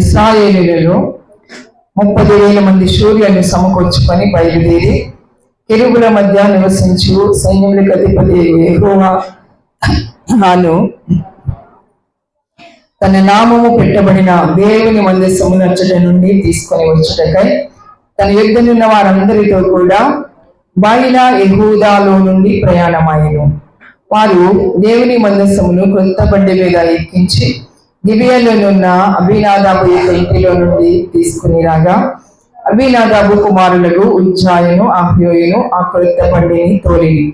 ఇశ్రాయేలీయులలో 30,000 మంది శూరులను సమకూర్చుకొని బయలుదేరి కెరూబుల మధ్య నివసించు సైన్యములకు అధిపతి యెహోవాను తన నామము పెట్టబడిన దేవుని మందసమును అచ్చట నుండి తీసుకొని వచ్చుటకై తన యుద్ధనున్న వారందరితో కూడా బయలా యెహూదాలో నుండి ప్రయాణమాయెను. వారు దేవుని మందసమును క్రొత్త బండి మీద ఎక్కించి గిబియాలోనున్న అబీనాదాబు యొక్క ఇంటిలో నుండి తీసుకుని రాగా అబీనాదాబు కుమారులకు ఉజ్జాయను అహ్యోయును ఆ క్రొత్త బండిని తోలిరి.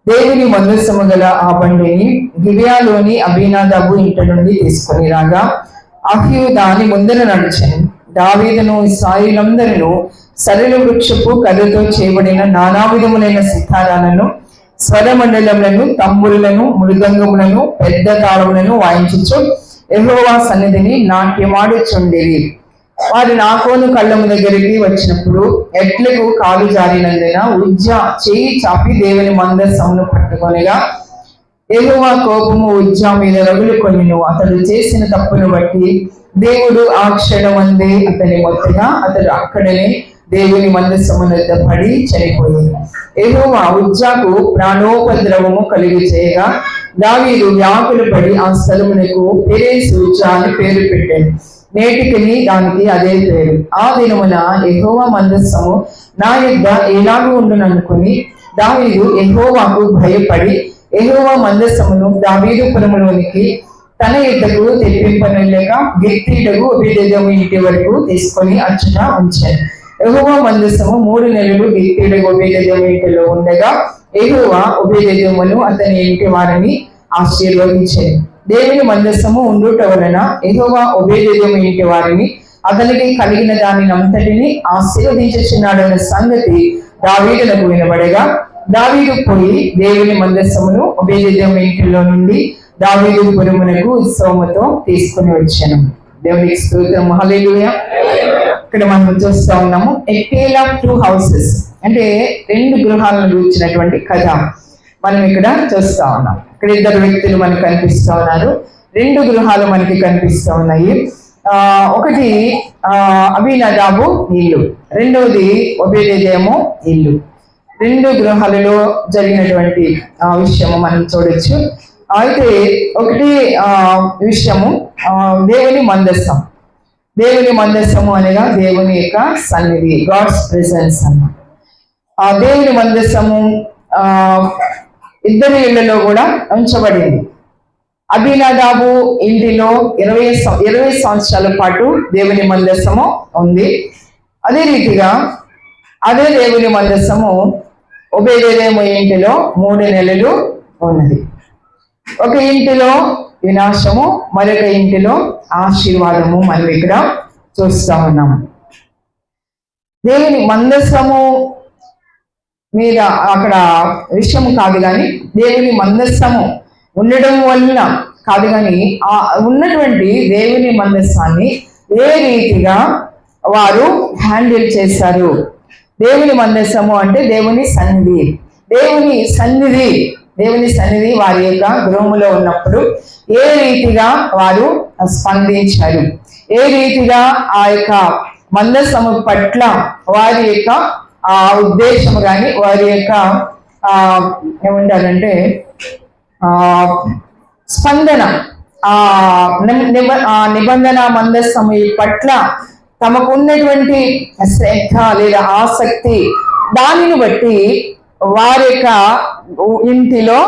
దేవుని మందసము గల ఆ బండిని గిబియాలోని అబీనాదాబు ఇంటి నుండి తీసుకుని రాగా అహ్యు దాని ముందర నడిచెను. దావీదును ఇశ్రాయేలులందరూ సరళ వృక్షపు కర్రతో చేయబడిన నానా విధములైన సితారాలను, స్వరమండలములను, తంబురులను, మృదంగములను, పెద్ద తాళములను వాయించుచు యెహోవా సన్నిధిని నాట్యమాడుచుండిరి. వారు నాకోను కళ్ళము దగ్గరికి వచ్చినప్పుడు ఎడ్లకు కాలు జారినందున ఉజ్జా చేయి చాపి దేవుని మందసమును పట్టుకొనగా యెహోవా కోపము ఉజ్జా మీద రగులుకొనెను. అతడు చేసిన తప్పును బట్టి దేవుడు ఆ క్షణమందే అతని మొత్తగా అతడు అక్కడనే దేవుని మందసమున పడి చనిపోయింది. యెహోవా ఉజ్జాకు ప్రాణోపద్రవము కలిగి చేయగా దావీదు వ్యాకులు పడి ఆ స్థలమునకు పెరేసు ఉజ్జా అని పేరు పెట్టాడు. నేటికి దానికి అదే పేరు. ఆ దినమున యెహోవా మందసము నా యొద్ద ఎలాగూ ఉండుననుకుని దావీదు యెహోవాకు భయపడి యెహోవా మందసమును దావీదుపురములోనికి తన యొద్దకు తెప్పింపనలేక గిత్తీయుడగు ఒబేదెదోము ఇంటి వరకు తీసుకొని అచ్చట ఉంచాడు. యెహోవా మందసము 3 నెలలు గిత్తీయుడగు ఒబేదెదోము ఇంటిలో ఉండగా యెహోవా ఒబేదెదోమును అతని ఇంటి వారిని ఆశీర్వదించాడు. దేవుని మందసము ఉండుట వలన యెహోవా ఒబేదెదోము ఇంటి వారిని అతనికి కలిగిన దానిని అంతటిని ఆశీర్వదించుచున్నాడన్న సంగతి దావీదునకు వినబడగా దావీదు పోయి దేవుని మందసమును ఒబేదెదోము ఇంటిలో నుండి దావీదు పురమునకు ఉత్సవముతో తీసుకుని వచ్చాను. దేవునికి స్తోత్రం, హల్లెలూయా. ఇక్కడ మనం చూస్తా ఉన్నాము ఎ టేల్ ఆఫ్ 2 హౌసెస్ అంటే 2 గృహాలను గురించినటువంటి కథ మనం ఇక్కడ చూస్తా ఉన్నాం. ఇక్కడ 2 వ్యక్తులు మనకు కనిపిస్తా ఉన్నారు. 2 గృహాలు మనకి కనిపిస్తా ఉన్నాయి. ఒకటి అబీనాదాబు ఇల్లు, రెండవది ఒబేదెదోము ఇల్లు. 2 గృహాలలో జరిగినటువంటి విషయము మనం చూడొచ్చు. అయితే ఒకటి విషయము దేవుని మందసం. దేవుని మందసము అనగా దేవుని యొక్క సన్నిధి, గాడ్స్ ప్రెసెన్స్ అన్నమాట. ఆ దేవుని మందసము 2 ఇళ్లలో కూడా ఉంచబడింది. అబీనాదాబు ఇంటిలో 20 సంవత్సరాల పాటు దేవుని మందసము ఉంది. అదే రీతిగా అదే దేవుని మందసము ఒబేదెదోము ఇంటిలో 3 నెలలు ఉన్నది. ఒక ఇంటిలో వినాశము, మరొక ఇంటిలో ఆశీర్వాదము మనం ఇక్కడ చూస్తా ఉన్నాము. దేవుని మందసము మీద అక్కడ విషయము కాదు కానీ దేవుని మందసము ఉండడం వల్ల కాదు కానీ ఆ ఉన్నటువంటి దేవుని మందసాన్ని ఏ రీతిగా వారు హ్యాండిల్ చేశారు. దేవుని మందసము అంటే దేవుని సన్నిధి. దేవుని సన్నిధి వారి యొక్క గృహములో ఉన్నప్పుడు ఏ రీతిగా వారు స్పందించారు, ఏ రీతిగా ఆ యొక్క మందసము పట్ల వారి యొక్క ఉద్దేశము కానీ వారి యొక్క ఏముండాలంటే స్పందన నిబంధన మందసము పట్ల తమకు ఉన్నటువంటి శ్రద్ధ లేదా ఆసక్తి, దానిని బట్టి వారి యొక్క ఇంటిలో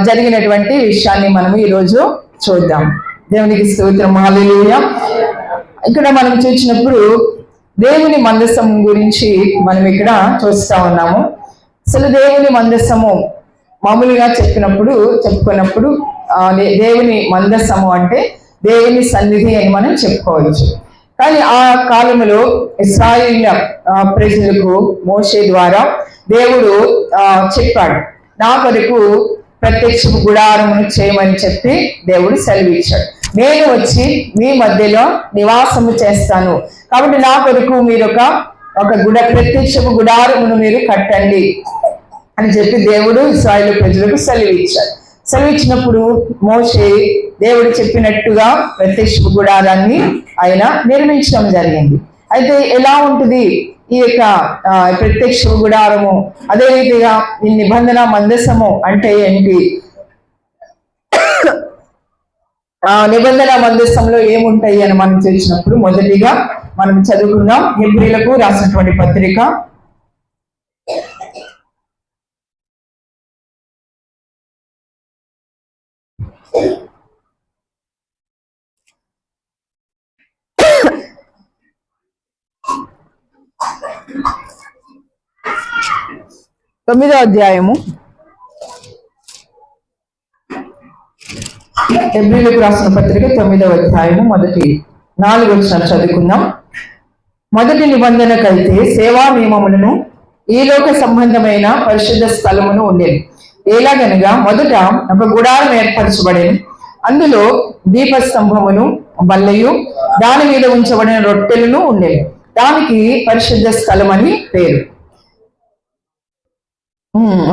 జరిగినటువంటి విషయాన్ని మనము ఈరోజు చూద్దాం. దేవునికి స్తోత్రం, హల్లెలూయా. ఇక్కడ మనం చూసినప్పుడు దేవుని మందసం గురించి మనం ఇక్కడ చూస్తా ఉన్నాము. అసలు దేవుని మందసము మామూలుగా చెప్పుకున్నప్పుడు దేవుని మందసము అంటే దేవుని సన్నిధి అని మనం చెప్పుకోవచ్చు. కానీ ఆ కాలంలో ఇశ్రాయేలు ప్రజలకు మోషే ద్వారా దేవుడు చెప్పాడు, నా కొరకు ప్రత్యక్ష గుడారమును చేయమని చెప్పి దేవుడు సెలవిచ్చాడు. నేను వచ్చి మీ మధ్యలో నివాసము చేస్తాను, కాబట్టి నా కొరకు మీరు ఒక ప్రత్యక్ష గుడారమును మీరు కట్టండి అని చెప్పి దేవుడు ఇశ్రాయేలు ప్రజలకు సెలవిచ్చాడు. సెలవిచ్చినప్పుడు మోషే దేవుడు చెప్పినట్టుగా ప్రత్యక్ష గుడారాన్ని ఆయన నిర్మించడం జరిగింది. అయితే ఎలా ఉంటుంది ఈ యొక్క ప్రత్యక్ష గుడారము, అదే రీతిగా ఈ నిబంధన మందసము అంటే ఏంటి, ఆ నిబంధన మందసంలో ఏముంటాయి అని మనం చూసినప్పుడు మొదటిగా మనం చదువుకుందాం. హెబ్రీలకు రాసినటువంటి పత్రిక 9వ అధ్యాయము. హెబ్రీలకు రాసిన పత్రిక 9వ అధ్యాయము మొదటి 4 వచనాలు చదువుకుందాం. మొదటి నిబంధనకైతే సేవా నియమములను ఈ లోక సంబంధమైన పరిశుద్ధ స్థలమును ఉండేది. ఎలాగనగా మొదట ఒక గుడారం ఏర్పరచబడేది. అందులో దీపస్తంభమును బల్లయు దాని మీద ఉంచబడిన రొట్టెలను ఉండేవి. దానికి పరిశుద్ధ స్థలం అని పేరు.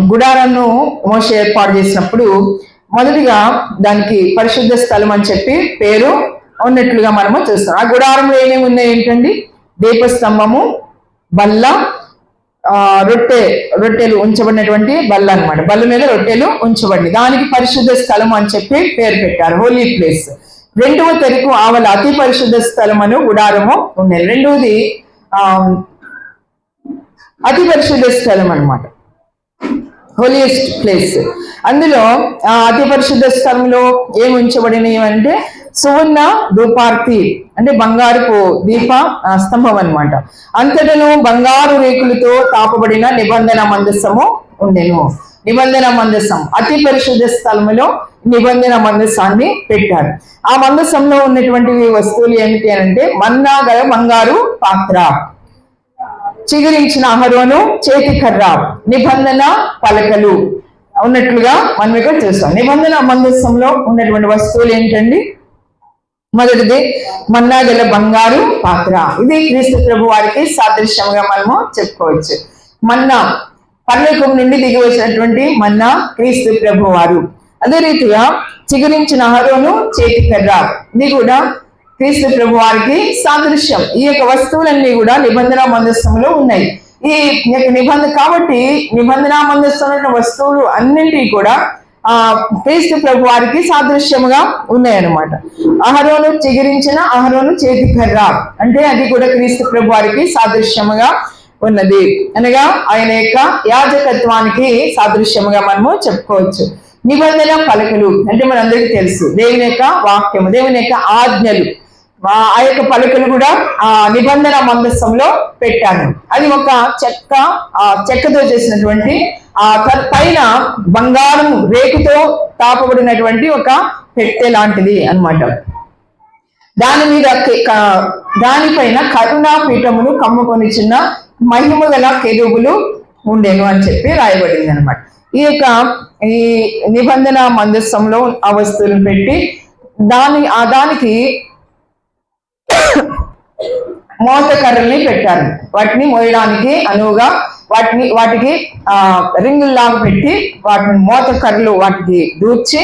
గుడారాన్ని మోషే ఏర్పాటు చేసినప్పుడు మొదటిగా దానికి పరిశుద్ధ స్థలం అని చెప్పి పేరు ఉన్నట్లుగా మనము చూస్తాం. ఆ గుడారంలో ఏమేమి ఉన్నాయి ఏంటండి? దీపస్తంభము, బల్ల, రొట్టెలు ఉంచబడినటువంటి బల్ల అన్నమాట. బల్ల మీద రొట్టెలు ఉంచబడి దానికి పరిశుద్ధ స్థలం అని చెప్పి పేరు పెట్టారు, హోలీ ప్లేస్. రెండవ తెరకు ఆవల అతి పరిశుద్ధ స్థలం అను గుడారము ఉండేది. రెండవది అతి పరిశుద్ధ స్థలం అన్నమాట, హోలియెస్ట్ ప్లేస్. అందులో అతి పరిశుద్ధ స్థలంలో ఏమి ఉంచబడినవి అంటే సువర్ణ ధూపార్తి అంటే బంగారుపు దీప స్తంభం అన్నమాట. అంతటను బంగారు రేకులతో తాపబడిన నిబంధన మందసము ఉండెను. నిబంధన మందసం అతి పరిశుద్ధ స్థలములో నిబంధన మందసాన్ని పెట్టారు. ఆ మందసంలో ఉన్నటువంటి వస్తువులు ఏమిటి అంటే మన్నా గల బంగారు పాత్ర, చిగురించిన అహరోను చేతి కర్ర, నిబంధన పలకలు ఉన్నట్లుగా మనం ఇక్కడ చూస్తాం. నిబంధన మందసంలో ఉన్నటువంటి వస్తువులు ఏంటండి? మొదటిది మన్నా గల బంగారు పాత్ర. ఇది క్రీస్తు ప్రభు వారికి సాదృశ్యంగా మనము చెప్పుకోవచ్చు. మన్నా పరలోకం నుండి దిగి వచ్చినటువంటి మన్నా క్రీస్తు ప్రభు వారు. అదే రీతిగా చిగురించిన అహరోను చేతి కర్ర, ఇది కూడా క్రీస్తు ప్రభు వారికి సాదృశ్యం. ఈ యొక్క వస్తువులన్నీ కూడా నిబంధన మందసంలో ఉన్నాయి. ఈ నిబంధన కాబట్టి నిబంధన మందసంలో వస్తువులు అన్నింటినీ కూడా క్రీస్తు ప్రభు వారికి సాదృశ్యముగా ఉన్నాయన్నమాట. అహరోను చిగురించిన అహరోను చేతి కర్ర అంటే అది కూడా క్రీస్తు ప్రభు వారికి సాదృశ్యముగా ఉన్నది, అనగా ఆయన యొక్క యాజకత్వానికి సాదృశ్యముగా మనము చెప్పుకోవచ్చు. నిబంధన పలకలు అంటే మనందరికీ తెలుసు దేవుని యొక్క వాక్యము, దేవుని యొక్క ఆజ్ఞలు. ఆ యొక్క పలకలు కూడా నిబంధన మందసంలో పెట్టాను. అది ఒక చెక్కతో చేసినటువంటి పైన బంగారం రేకుతో తాపబడినటువంటి ఒక పెట్టె లాంటిది అన్నమాట. దాని మీద దానిపైన కరుణా పీఠమును కమ్ముకొని చిన్న మహిమ గల కెరూబులు ఉండేను అని చెప్పి రాయబడింది అనమాట. ఈ నిబంధన మందసంలో ఆ వస్తువులను పెట్టి దానికి మోత కర్రల్ని పెట్టారు. వాటిని మోయడానికి అనువుగా వాటికి రింగుల్లాగా పెట్టి వాటిని మోత కర్రలు వాటికి దూర్చి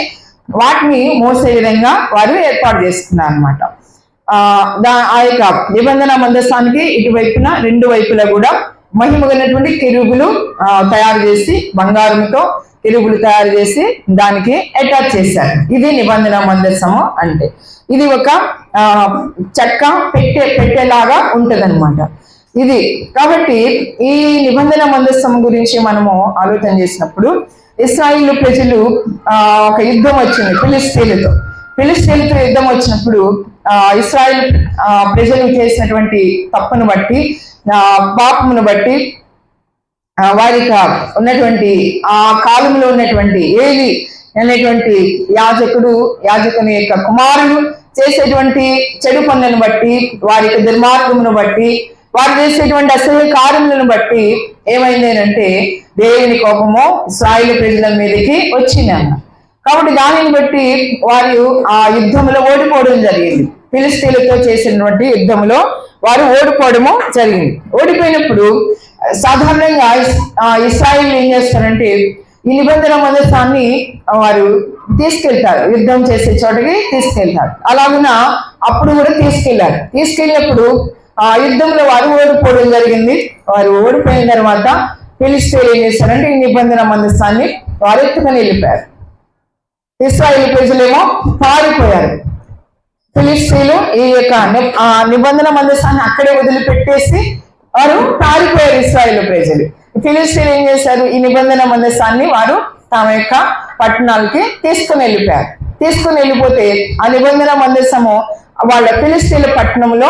వాటిని మోసే విధంగా వారు ఏర్పాటు చేస్తున్నారు అనమాట. ఆ యొక్క నిబంధన మందసానికి ఇటువైపున రెండు వైపులా కూడా మహిమగలటువంటి కెరూబులు తయారు చేసి బంగారంతో కెరూబులు తయారు చేసి దానికి అటాచ్ చేశారు. ఇది నిబంధన మందసము అంటే. ఇది ఒక చెక్క పెట్టేలాగా ఉంటది అనమాట ఇది. కాబట్టి ఈ నిబంధన మందసం గురించి మనము ఆలోచన చేసినప్పుడు ఇశ్రాయేలు ప్రజలు ఒక యుద్ధం వచ్చింది ఫిలిస్తీన్లతో యుద్ధం వచ్చినప్పుడు ఇశ్రాయేలు ప్రజలు చేసినటువంటి తప్పును బట్టి పాపమును బట్టి వారికి ఉన్నటువంటి ఆ కాలంలో ఉన్నటువంటి ఏలి అనేటువంటి యాజకుని యొక్క కుమారుడు చేసేటువంటి చెడు పనులను బట్టి వారి యొక్క దుర్మార్గమును బట్టి వారు చేసేటువంటి అసలు కార్యములను బట్టి ఏమైంది అంటే దేవుని కోపము ఇశ్రాయేలు ప్రజల మీదకి వచ్చిందన్న. కాబట్టి దానిని బట్టి వారు ఆ యుద్ధంలో ఓడిపోవడం జరిగింది. ఫిలిస్తీన్లతో చేసినటువంటి యుద్ధంలో వారు ఓడిపోవడము జరిగింది. ఓడిపోయినప్పుడు సాధారణంగా ఇశ్రాయేలు ఏం చేస్తారంటే ఈ నిబంధన మందసాన్ని వారు తీసుకెళ్తారు, యుద్ధం చేసే చోటకి తీసుకెళ్తారు. అలాగున అప్పుడు కూడా తీసుకెళ్ళినప్పుడు ఆ యుద్ధంలో వారు ఓడిపోవడం జరిగింది. వారు ఓడిపోయిన తర్వాత ఫిలిష్తీయులు ఏం చేశారంటే ఈ నిబంధన మందసాన్ని వారు ఎత్తుకొని వెళ్ళిపోయారు. ఇశ్రాయేలు ప్రజలేమో పారిపోయారు. ఫిలిష్తీయులు ఈ యొక్క నిబంధన మందసాన్ని అక్కడే వదిలిపెట్టేసి వారు పారిపోయారు. ఇశ్రాయేలు ప్రజలు, ఫిలిష్తీయులు ఏం చేశారు, ఈ నిబంధన మందసాన్ని వారు తమ యొక్క పట్టణాలకి తీసుకుని వెళ్ళిపోతే ఆ నిబంధన మందసము వాళ్ళ ఫిలిష్తీయుల పట్టణంలో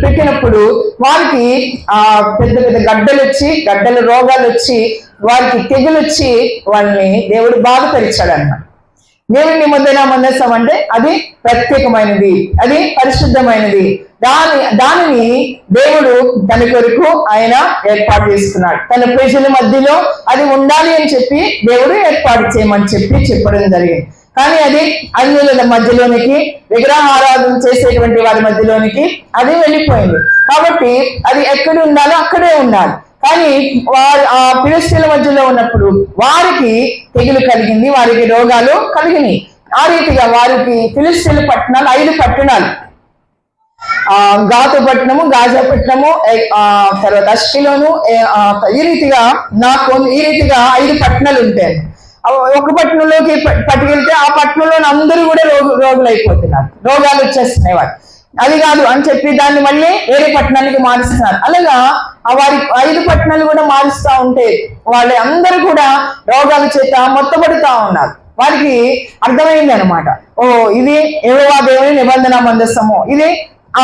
పెట్టినప్పుడు వారికి ఆ పెద్ద పెద్ద గడ్డల రోగాలు వచ్చి వారికి తెగులు వచ్చి వాళ్ళని దేవుడు బాధపరిచాడు అన్నమాట. దేవుని నిబంధన మందసం అంటే అది ప్రత్యేకమైనది, అది పరిశుద్ధమైనది. దానిని దేవుడు తన కొరకు ఆయన ఏర్పాటు చేసుకున్నాడు. తన ప్రజల మధ్యలో అది ఉండాలి అని చెప్పి దేవుడు ఏర్పాటు చేయమని చెప్పడం జరిగింది. కానీ అది అన్యుల మధ్యలోనికి, విగ్రహారాధన చేసేటువంటి వారి మధ్యలోనికి అది వెళ్ళిపోయింది. కాబట్టి అది ఎక్కడ ఉండాలో అక్కడే ఉండాలి. కానీ వారు ఆ ఫిలిష్తీయుల మధ్యలో ఉన్నప్పుడు వారికి తెగులు కలిగింది, వారికి రోగాలు కలిగినాయి. ఆ రీతిగా వారికి ఫిలిష్తీయుల పట్టణాలు 5 పట్టణాలు, గాతు పట్టణము, గాజా పట్టణము, తర్వాత అష్కెలోను, ఈ రీతిగా 5 పట్టణాలు ఉంటాయి. ఒక పట్టణంలోకి పట్టుకెళ్తే ఆ పట్టణంలో అందరూ కూడా రోగులు అయిపోతున్నారు, రోగాలు వచ్చేస్తున్నాయి. వారు అది కాదు అని చెప్పి దాన్ని మళ్ళీ వేరే పట్టణానికి మారుస్తున్నారు. అలాగా వారి 5 పట్టణాలు కూడా మారుస్తూ ఉంటే వాళ్ళు అందరూ కూడా రోగాల చేత మొత్తపడుతూ ఉన్నారు. వారికి అర్థమైంది అనమాట, ఓ ఇది యెహోవా దేవుని నిబంధన మందసము, ఇది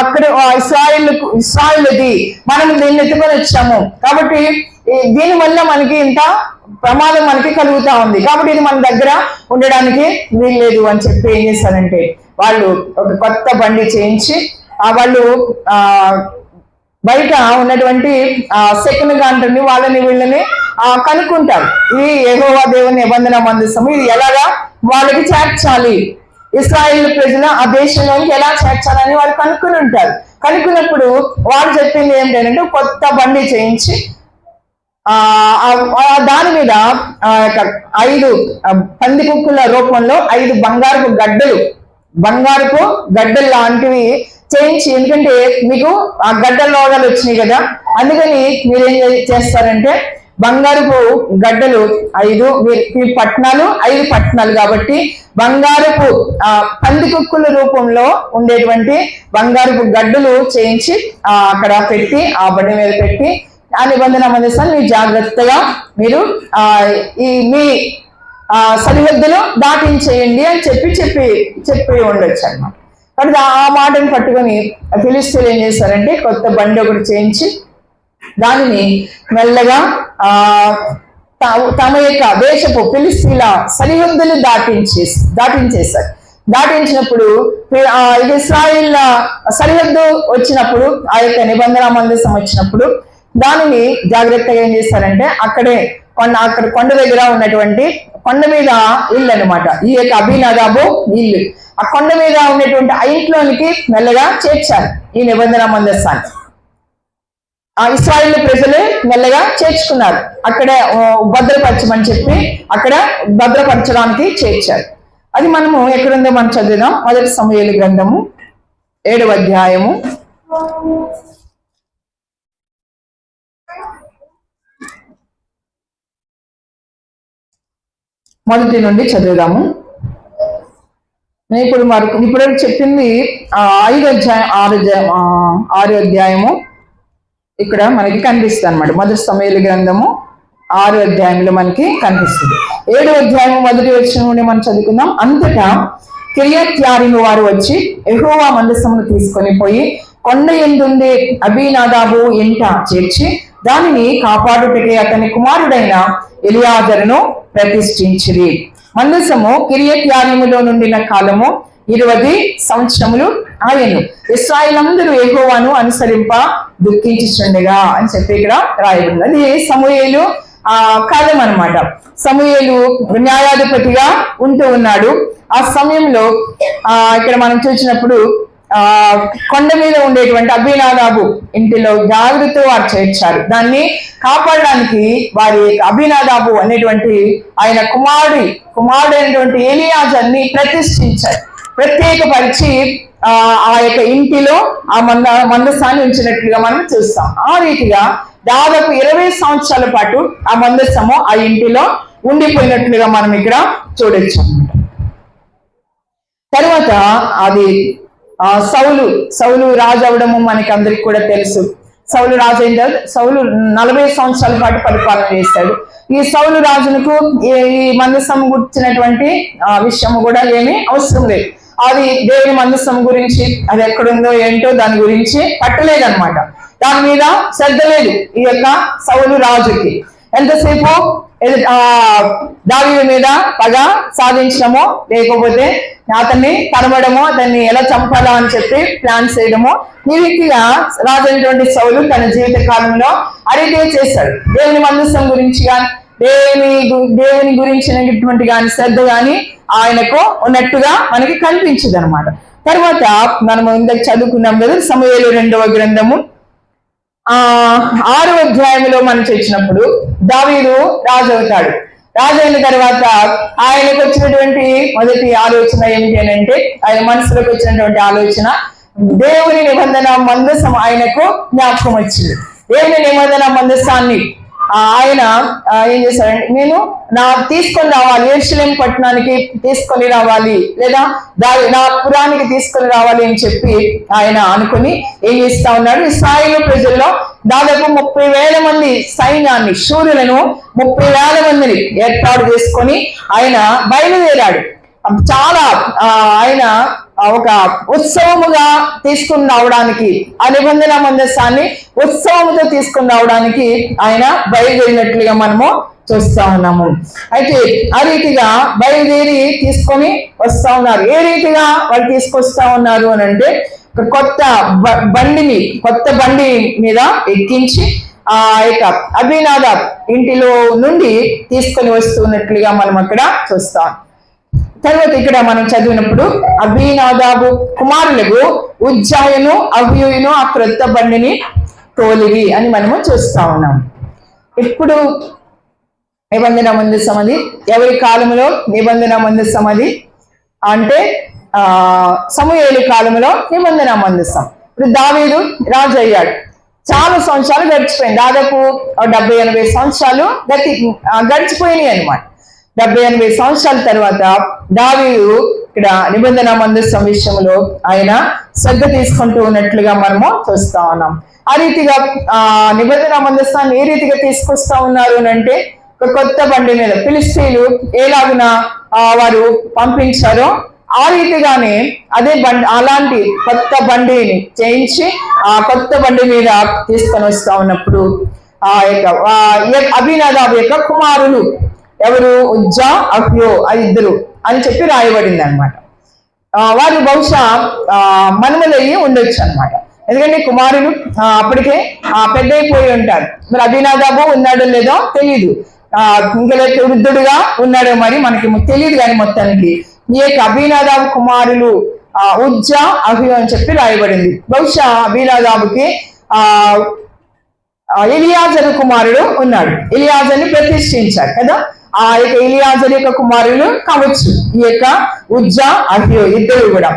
అక్కడ ఇశ్రాయేలుది, మనం దీన్ని ఎత్తుకొని వచ్చాము. కాబట్టి దీని వల్ల మనకి ఇంత ప్రమాదం మనకి కలుగుతా ఉంది, కాబట్టి ఇది మన దగ్గర ఉండడానికి వీల్లేదు అని చెప్పి ఏం చేశారంటే వాళ్ళు ఒక కొత్త బండి చేయించి వాళ్ళు బయట ఉన్నటువంటి సెకండ్ గాంటని వాళ్ళని వీళ్ళని కనుక్కుంటారు. ఇది యెహోవా దేవుని నిబంధన మందసము, ఇది ఎలాగా వాళ్ళకి చేర్చాలి, ఇశ్రాయేలు ప్రజలు ఆ దేశంలోకి ఎలా చేర్చాలని వాళ్ళు కనుక్కుని ఉంటారు. కనుక్కున్నప్పుడు వాళ్ళు చెప్పింది ఏంటంటే కొత్త బండి చేయించి దాని మీద 5 పంది కుక్కుల రూపంలో 5 బంగారపు గడ్డలు లాంటివి చేయించి, ఎందుకంటే మీకు ఆ గడ్డల రోగాలు వచ్చినాయి కదా, అందుకని మీరేం చేస్తారంటే బంగారపు గడ్డలు 5 పట్టణాలు 5 పట్టణాలు కాబట్టి బంగారపు పంది కుక్కుల రూపంలో ఉండేటువంటి బంగారపు గడ్డలు చేయించి అక్కడ పెట్టి ఆ బండి మీద పెట్టి ఆ నిబంధన మందసాన్ని మీరు జాగ్రత్తగా మీరు మీ సరిహద్దులో దాటించేయండి అని చెప్పి ఉండొచ్చు అన్నమాట. కాబట్టి ఆ మాటను పట్టుకొని ఫిలిష్తీయులు ఏం చేశారంటే కొత్త బండి ఒకటి చేయించి దానిని మెల్లగా తమ యొక్క దేశపు ఫిలిష్తీయుల సరిహద్దులు దాటించేశారు. దాటించినప్పుడు ఇశ్రాయేల్ సరిహద్దు వచ్చినప్పుడు ఆ యొక్క నిబంధన మందసం వచ్చినప్పుడు దానిని జాగ్రత్తగా ఏం చేశారంటే అక్కడ కొండ దగ్గర ఉన్నటువంటి కొండ మీద ఇల్లు అనమాట, ఈ యొక్క అభినదాబు ఇల్లు, ఆ కొండ మీద ఉన్నటువంటి ఆ ఇంట్లోనికి మెల్లగా చేర్చారు ఈ నిబంధన మందసాన్ని. ఆ ఇశ్రాయేలు ప్రజలు మెల్లగా చేర్చుకున్నారు, అక్కడే భద్రపరచమని చెప్పి అక్కడ భద్రపరచడానికి చేర్చారు. అది మనము ఎక్కడుందో మనం చదువుదాం. 1 సమూయేలు గ్రంథము 7వ అధ్యాయము 1 నుండి చదువుదాము. ఇప్పుడు చెప్పింది 6 అధ్యాయము ఇక్కడ మనకి కనిపిస్తుంది అనమాట. 1 సమూయేలు గ్రంథము 6 అధ్యాయంలో మనకి కనిపిస్తుంది. 7వ అధ్యాయం 1వ వచనం నుండి మనం చదువుకుందాం. అంతటా కిర్యత్యారీము వారు వచ్చి యెహోవా మందసమును తీసుకొని పోయి కొండ యందుండే అబీనాదాబు ఇంట చేర్చి దానిని కాపాడుటకే అతని కుమారుడైన ఎలియాజరును ప్రతిష్ఠించిరి. మందసము కిర్యత్యారీములో నుండిన కాలము 20 సంవత్సరములు ఆయను. ఇశ్రాయేలందరూ యెహోవాను అనుసరింప దుఃఖించుచుండగా అని చెప్పి ఇక్కడ రాయబడింది. అది సమూయేలు కాలం అన్నమాట. సమూయేలు న్యాయాధిపతిగా ఉంటూ ఉన్నాడు. ఆ సమయంలో ఇక్కడ మనం చూసినప్పుడు కొండ మీద ఉండేటువంటి అభినాదాబు ఇంటిలో జాగ్రత్తగా వారు చేర్చారు. దాన్ని కాపాడడానికి వారి అభినాదాబు అనేటువంటి ఆయన కుమారుడు అయినటువంటి ఎలియాజర్ని ప్రతిష్ఠించారు, ప్రత్యేకపరిచి ఆ యొక్క ఇంటిలో ఆ మందసాన్ని ఉంచినట్లుగా మనం చూస్తాం. ఆ రీతిగా దాదాపు 20 సంవత్సరాల పాటు ఆ మందసము ఆ ఇంటిలో ఉండిపోయినట్లుగా మనం ఇక్కడ చూడొచ్చు అన్నమాట. తర్వాత అది సౌలు రాజు అవడము మనకి అందరికి కూడా తెలుసు. సౌలు రాజు అయిన తర్వాత సౌలు 40 సంవత్సరాల పాటు పరిపాలన చేశాడు. ఈ సౌలు రాజునకు ఈ మందసం గుర్చినటువంటి విషయం కూడా ఏమీ అవసరం లేదు. అది దేవుని మందసం గురించి అది ఎక్కడుందో ఏంటో దాని గురించి పట్టలేదన్నమాట. దాని మీద శ్రద్ధ లేదు ఈ యొక్క సౌలు రాజుకి. ఎంతసేపు దావీదు మీద పగ సాధించడమో, లేకపోతే అతన్ని తరమడమో, అతన్ని ఎలా చంపాలా అని చెప్పి ప్లాన్ చేయడమో, ఈ రీతిగా రాజు అయినటువంటి సౌలు తన జీవిత కాలంలో అడిగే చేశాడు. దేవుని మందసం గురించి కానీ దేవుని గురించినటువంటి కానీ శ్రద్ధ కానీ ఆయనకు ఉన్నట్టుగా మనకి కనిపించదు అనమాట. తర్వాత మనము ఇందాక చదువుకున్నాం కదా, సమూయేలు 2వ గ్రంథము 6వ అధ్యాయంలో మనం చేసినప్పుడు దావీదు రాజు అవుతాడు. రాజు అయిన తర్వాత ఆయనకు వచ్చినటువంటి మొదటి ఆలోచన ఏమిటి అని అంటే, ఆయన మనసులోకి వచ్చినటువంటి ఆలోచన దేవుని నిబంధన మందసం ఆయనకు జ్ఞాపకం వచ్చింది. దేవుని నిబంధన మందసాన్ని ఆయన ఏం చేశాడంటే, నేను తీసుకొని రావాలి, యెరూషలేము పట్టణానికి తీసుకొని రావాలి, లేదా నా పురానికి తీసుకొని రావాలి అని చెప్పి ఆయన అనుకుని ఏం చేస్తా ఉన్నాడు, ఇశ్రాయేలు ప్రజల్లో దాదాపు 30,000 మంది సైన్యాన్ని, శూరులను 30,000 మందిని ఏర్పాటు చేసుకొని ఆయన బయలుదేరాడు. చాలా ఆయన ఒక ఉత్సవముగా తీసుకుని రావడానికి, ఆ నిబంధన మందసాన్ని ఉత్సవముతో తీసుకుని రావడానికి ఆయన బయలుదేరినట్లుగా మనము చూస్తా ఉన్నాము. అయితే ఆ రీతిగా బయలుదేరి తీసుకొని వస్తా ఉన్నారు. ఏ రీతిగా వాళ్ళు తీసుకొస్తా ఉన్నారు అని అంటే, కొత్త బండి మీద ఎక్కించి ఆ యొక్క అభినాదాబ్ ఇంటిలో నుండి తీసుకొని వస్తున్నట్లుగా మనం అక్కడ చూస్తాం. తర్వాత ఇక్కడ మనం చదివినప్పుడు అభినాదాబు కుమారులకు ఉజ్జాయను అహ్యూయును ఆ క్రొత్త బండిని తోలిరి అని మనము చూస్తా ఉన్నాం. ఇప్పుడు నిబంధన మందసం అది ఎవరి కాలంలో నిబంధన మందసం అది అంటే సమూయేలు కాలంలో నిబంధన మందసం. ఇప్పుడు దావీదు రాజు అయ్యాడు, చాలా సంవత్సరాలు గడిచిపోయింది. దాదాపు 70-80 సంవత్సరాలు గడిచిపోయినాయి అనమాట. 70-80 సంవత్సరాల తర్వాత దావీదు ఇక్కడ నిబంధన మందసం విషయంలో ఆయన శ్రద్ధ తీసుకుంటూ ఉన్నట్లుగా మనము చూస్తా ఉన్నాం. ఆ రీతిగా నిబంధన మందసాన్ని ఏ రీతిగా తీసుకొస్తా ఉన్నారు అని అంటే, ఒక కొత్త బండి మీద ఫిలిష్తీయులు ఎలాగున వారు పంపించారో ఆ రీతిగానే అదే బండి, అలాంటి కొత్త బండిని చేయించి ఆ కొత్త బండి మీద తీసుకొని వస్తా ఉన్నప్పుడు ఆ యొక్క అభినాదాబు యొక్క కుమారులు ఎవరు, ఉజ్జా అహ్యో, ఆ ఇద్దరు అని చెప్పి రాయబడింది అనమాట. వారు బహుశా మనుమలయ్యి ఉండొచ్చు అనమాట. ఎందుకంటే కుమారులు అప్పటికే పెద్ద అయిపోయి ఉంటారు. మరి అభినాదాబు ఉన్నాడో లేదో తెలియదు, ఇంకా వృద్ధుడుగా ఉన్నాడో మరి మనకి తెలియదు. కానీ మొత్తానికి ఈ యొక్క అభినాదాబు కుమారులు ఉజ్జా అహ్యో అని చెప్పి రాయబడింది. బహుశా అభినాదాబుకి ఎలియాజరు కుమారుడు ఉన్నాడు, ఎలియాజర్ని ప్రతిష్ఠించారు కదా. ఆ యొక్క ఎలియాజరు యొక్క కుమారులు కావచ్చు ఈ యొక్క ఉజ్జా అహ్యో ఇద్దరు కూడా.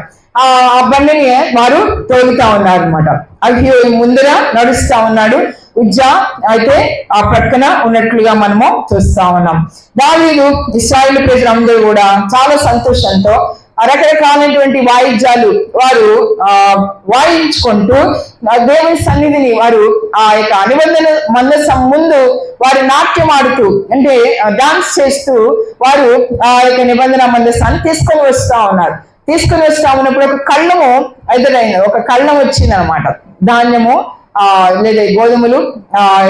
ఆ బండిని వారు తోలుతా ఉన్నారు అనమాట. అహ్యో ముందర నడుస్తా ఉన్నాడు, ఉజ్జా అయితే ఆ ప్రక్కన ఉన్నట్లుగా మనము చూస్తా ఉన్నాం. దావీదు ఇశ్రాయేలు ప్రజలందరూ కూడా చాలా సంతోషంతో రకరకాలైనటువంటి వాయిద్యాలు వారు వాయించుకుంటూ దేవుని సన్నిధిని వారు ఆ యొక్క నిబంధన మందసం ముందు వారు నాట్యం ఆడుతూ, అంటే డాన్స్ చేస్తూ వారు ఆ యొక్క నిబంధన మందసాన్ని తీసుకొని వస్తా ఉన్నారు. తీసుకుని వస్తా ఉన్నప్పుడు ఒక కళ్ళము ఎదురైంది, ఒక కళ్ళం వచ్చింది అనమాట. ధాన్యము లేదా గోధుమలు